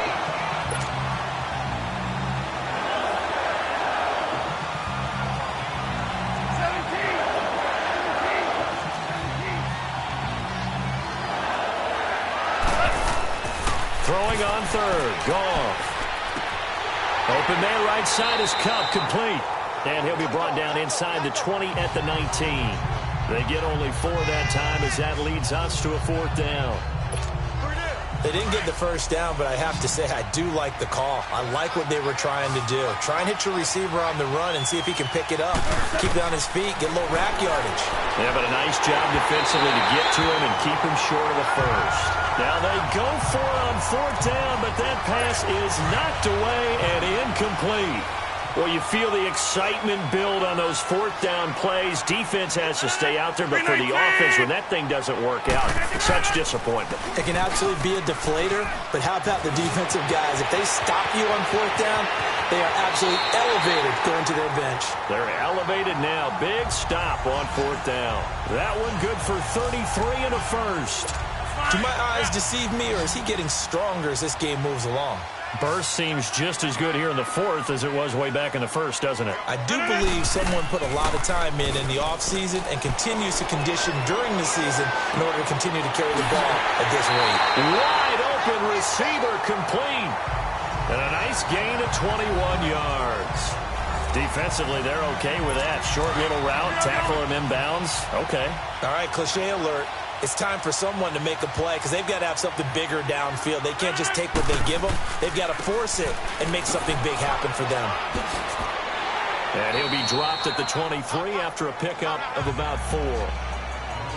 Throwing on third, Goff. Open man right side is Kupp, complete. And he'll be brought down inside the 20 at the 19. They get only 4 that time as that leads us to a fourth down. They didn't get the first down, but I have to say I do like the call. I like what they were trying to do. Try and hit your receiver on the run and see if he can pick it up. Keep it on his feet, get a little rack yardage. Yeah, but a nice job defensively to get to him and keep him short of a first. Now they go for it on fourth down, but that pass is knocked away and incomplete. Well, you feel the excitement build on those fourth down plays. Defense has to stay out there, but for the offense, when that thing doesn't work out, such disappointment. It can absolutely be a deflator, but how about the defensive guys? If they stop you on fourth down, they are absolutely elevated going to their bench. They're elevated now. Big stop on fourth down. That one good for 33 and a first. Do my eyes deceive me, or is he getting stronger as this game moves along? Burst seems just as good here in the fourth as it was way back in the first, doesn't it? I do believe someone put a lot of time in the offseason and continues to condition during the season in order to continue to carry the ball at this rate. Wide open receiver complete. And a nice gain of 21 yards. Defensively, they're okay with that. Short little route, tackle him inbounds. Okay. All right, cliche alert. It's time for someone to make a play because they've got to have something bigger downfield. They can't just take what they give them. They've got to force it and make something big happen for them. And he'll be dropped at the 23 after a pickup of about 4.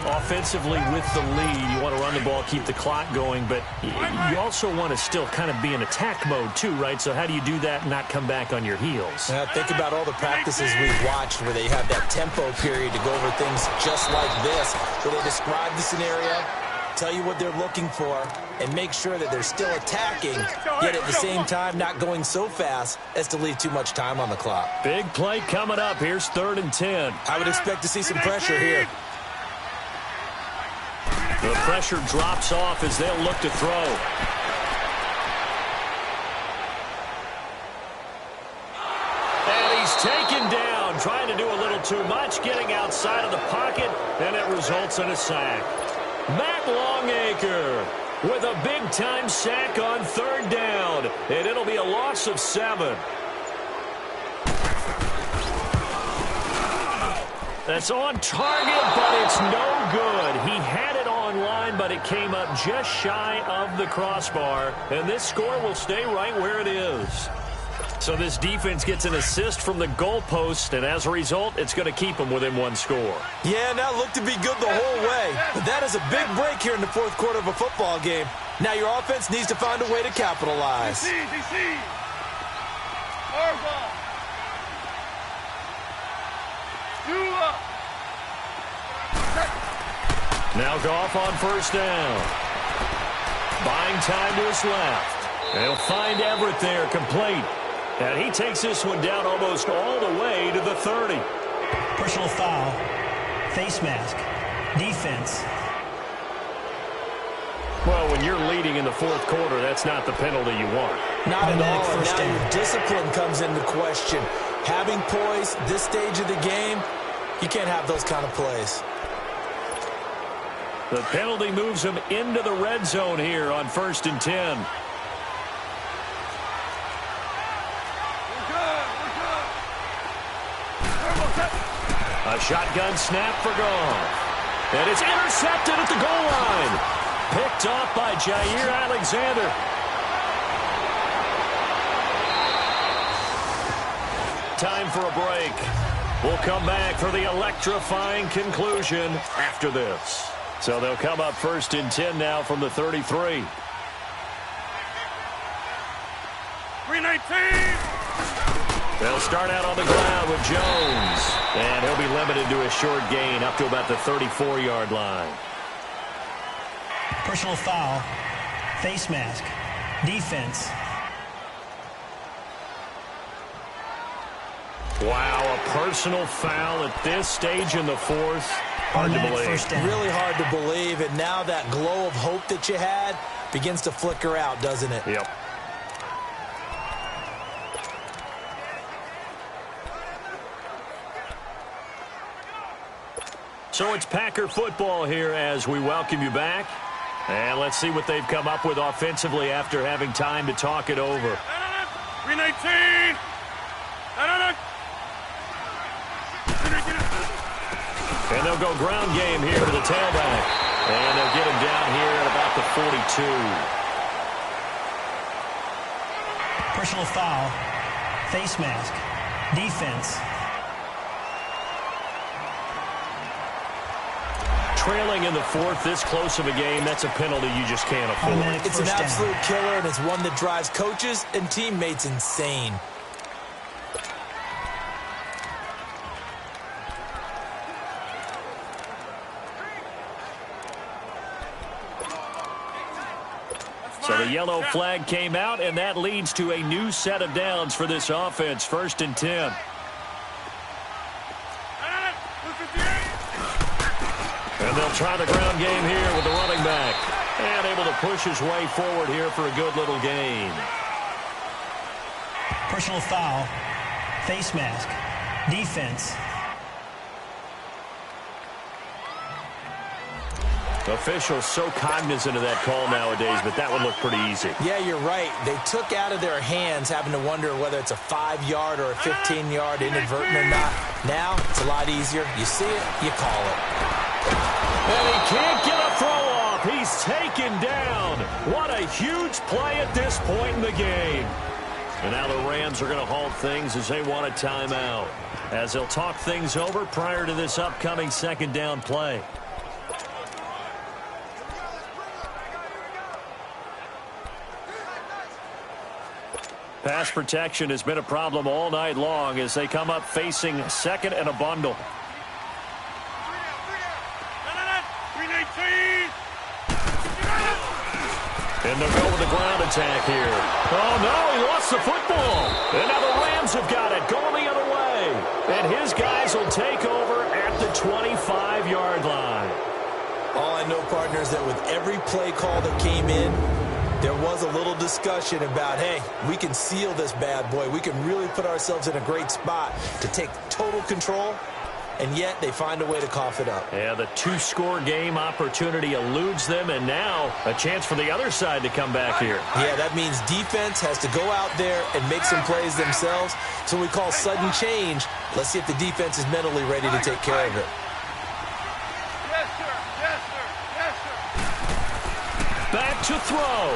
Offensively with the lead, you want to run the ball, keep the clock going, but you also want to still kind of be in attack mode too, right? So how do you do that and not come back on your heels? Think about all the practices we've watched where they have that tempo period to go over things just like this, where they describe the scenario, tell you what they're looking for, and make sure that they're still attacking, yet at the same time not going so fast as to leave too much time on the clock. Big play coming up. Here's 3rd and 10. I would expect to see some pressure here. The pressure drops off as they'll look to throw. And he's taken down, trying to do a little too much, getting outside of the pocket, and it results in a sack. Matt Longacre with a big-time sack on 3rd down, and it'll be a loss of 7. That's on target, but it's no good. He had it on line, but it came up just shy of the crossbar. And this score will stay right where it is. So this defense gets an assist from the goalpost, and as a result, it's going to keep them within 1 score. Yeah, that looked to be good the whole way. But that is a big break here in the fourth quarter of a football game. Now your offense needs to find a way to capitalize. Now Goff on first down. Buying time to his left. They'll find Everett there, complete. And he takes this one down almost all the way to the 30. Personal foul, face mask, defense. Well, when you're leading in the fourth quarter, that's not the penalty you want. Not at all. Now your discipline comes into question. Having poise this stage of the game, you can't have those kind of plays. The penalty moves him into the red zone here on 1st and 10. A shotgun snap for Goff. And it's intercepted at the goal line. Picked off by Jair Alexander. Time for a break. We'll come back for the electrifying conclusion after this. So they'll come up 1st and 10 now from the 33. 319. They'll start out on the ground with Jones. And he'll be limited to a short gain up to about the 34-yard line. Personal foul. Face mask. Defense. Wow, a personal foul at this stage in the fourth. Hard to believe. Really hard to believe. And now that glow of hope that you had begins to flicker out, doesn't it? Yep. So it's Packer football here as we welcome you back. And let's see what they've come up with offensively after having time to talk it over. 319. And they'll go ground game here to the tailback. And they'll get him down here at about the 42. Personal foul. Face mask. Defense. Trailing in the fourth, this close of a game, that's a penalty you just can't afford. It's an absolute killer, and it's one that drives coaches and teammates insane. So the yellow flag came out, and that leads to a new set of downs for this offense. 1st and 10. And they'll try the ground game here with the running back. And able to push his way forward here for a good little gain. Personal foul. Face mask. Defense. Officials so cognizant of that call nowadays, but that would look pretty easy. Yeah, you're right. They took out of their hands having to wonder whether it's a 5-yard or a 15-yard inadvertent or not. Now, it's a lot easier. You see it, you call it. And he can't get a throw off. He's taken down. What a huge play at this point in the game. And now the Rams are going to halt things as they want a timeout, as they'll talk things over prior to this upcoming 2nd down play. Pass protection has been a problem all night long as they come up facing 2nd and a bundle. 319. And they'll go with the ground attack here. Oh, no, he lost the football. And now the Rams have got it, going the other way. And his guys will take over at the 25-yard line. All I know, partners, that with every play call that came in, there was a little discussion about, hey, we can seal this bad boy. We can really put ourselves in a great spot to take total control, and yet they find a way to cough it up. Yeah, the 2-score game opportunity eludes them, and now a chance for the other side to come back here. Yeah, that means defense has to go out there and make some plays themselves. So we call sudden change. Let's see if the defense is mentally ready to take care of it. Yes, sir. Yes, sir. Yes, sir. Back to throw.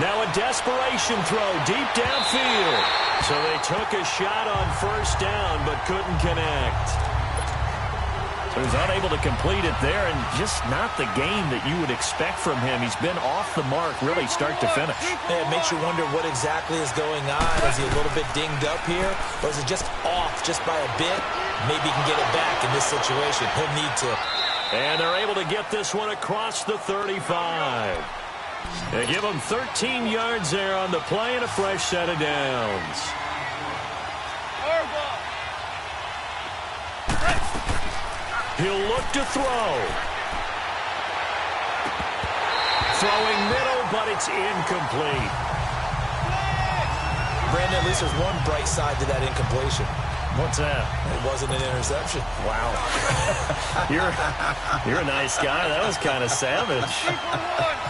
Now a desperation throw deep downfield. So they took a shot on 1st down but couldn't connect. So he's unable to complete it there, and just not the game that you would expect from him. He's been off the mark really start to finish. Yeah, it makes you wonder what exactly is going on. Is he a little bit dinged up here? Or is it just off just by a bit? Maybe he can get it back in this situation. He'll need to. And they're able to get this one across the 35. They give him 13 yards there on the play and a fresh set of downs. He'll look to throw. Throwing middle, but it's incomplete. Brandon, at least there's one bright side to that incompletion. What's that? It wasn't an interception. Wow. You're a nice guy. That was kind of savage.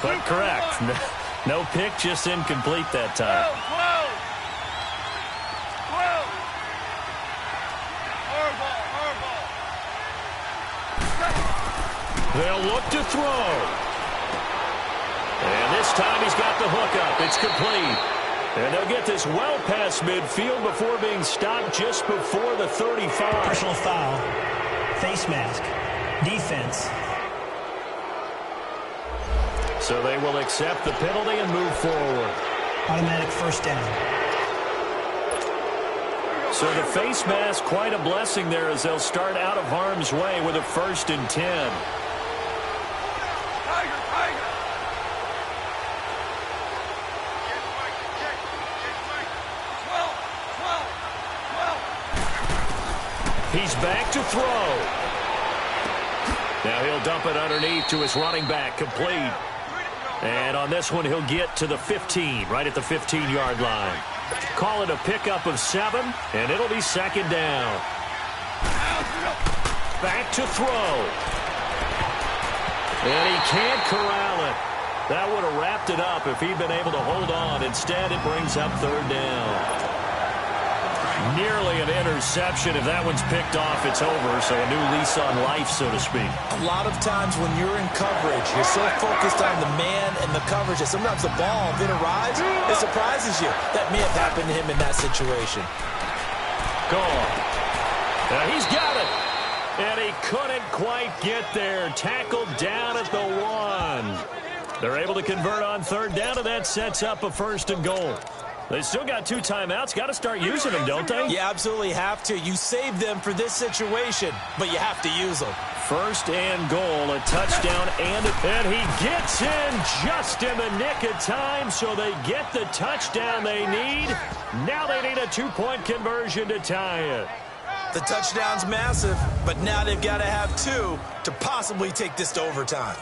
But correct. No pick, just incomplete that time. 12. They'll look to throw. And this time he's got the hookup. It's complete. And they'll get this well past midfield before being stopped just before the 35. Personal foul. Face mask. Defense. So they will accept the penalty and move forward. Automatic first down. So the face mask, quite a blessing there as they'll start out of harm's way with a 1st and 10. He's back to throw. Now he'll dump it underneath to his running back, complete. And on this one, he'll get to the 15, right at the 15-yard line. Call it a pickup of 7, and it'll be 2nd down. Back to throw. And he can't corral it. That would have wrapped it up if he'd been able to hold on. Instead, it brings up 3rd down. Nearly an interception. If that one's picked off, it's over. So a new lease on life, so to speak. A lot of times when you're in coverage, you're so focused on the man and the coverage that sometimes the ball, if it arrives, it surprises you. That may have happened to him in that situation. Gone. Now he's got it. And he couldn't quite get there. Tackled down at the 1. They're able to convert on 3rd down, and that sets up a 1st and goal. They still got 2 timeouts. Got to start using them, don't they? You absolutely have to. You save them for this situation, but you have to use them. 1st and goal, a touchdown, and he gets in just in the nick of time, so they get the touchdown they need. Now they need a 2-point conversion to tie it. The touchdown's massive, but now they've got to have 2 to possibly take this to overtime.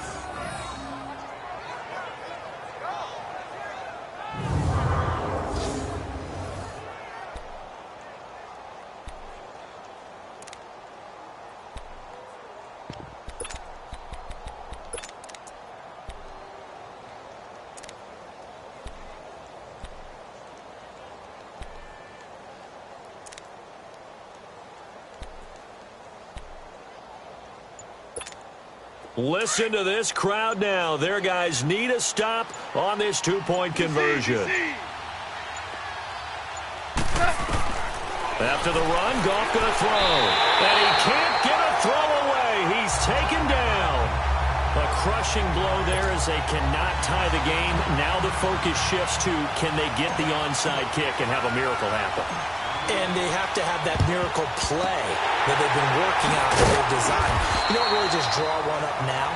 Listen to this crowd now. Their guys need a stop on this 2-point conversion. After the run, Goff going to throw. And he can't get a throw away. He's taken down. A crushing blow there as they cannot tie the game. Now the focus shifts to can they get the onside kick and have a miracle happen. And they have to have that miracle play that they've been working on, that they've designed. You don't really just draw one up now.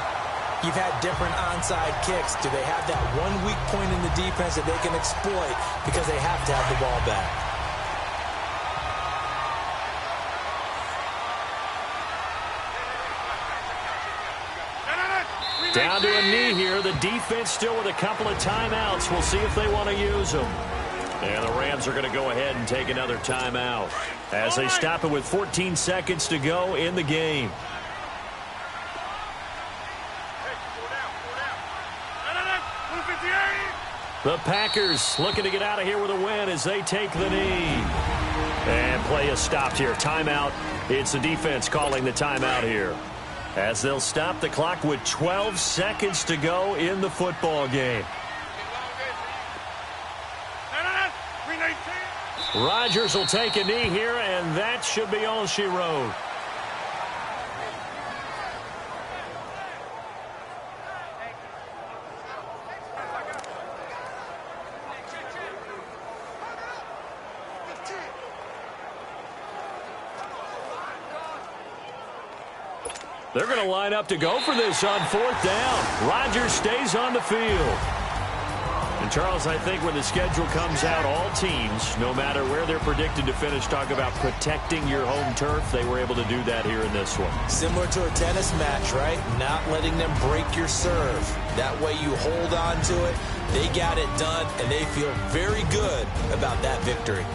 You've had different onside kicks. Do they have that one weak point in the defense that they can exploit because they have to have the ball back? Down to a knee here. The defense still with a couple of timeouts. We'll see if they want to use them. And the Rams are going to go ahead and take another timeout as they stop it with 14 seconds to go in the game. The Packers looking to get out of here with a win as they take the knee. And play is stopped here. Timeout. It's the defense calling the timeout here as they'll stop the clock with 12 seconds to go in the football game. Rodgers will take a knee here, and that should be all she wrote. They're going to line up to go for this on 4th down. Rodgers stays on the field. And Charles, I think when the schedule comes out, all teams, no matter where they're predicted to finish, talk about protecting your home turf. They were able to do that here in this one. Similar to a tennis match, right? Not letting them break your serve. That way you hold on to it. They got it done, and they feel very good about that victory.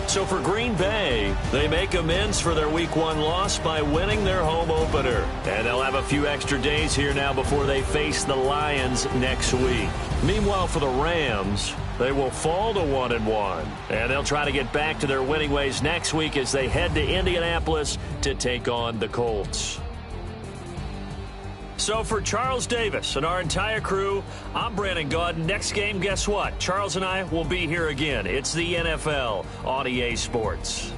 So for Green Bay, they make amends for their Week 1 loss by winning their home opener. And they'll have a few extra days here now before they face the Lions next week. Meanwhile, for the Rams, they will fall to 1-1. And they'll try to get back to their winning ways next week as they head to Indianapolis to take on the Colts. So for Charles Davis and our entire crew, I'm Brandon Gaudin. Next game, guess what? Charles and I will be here again. It's the NFL on EA Sports.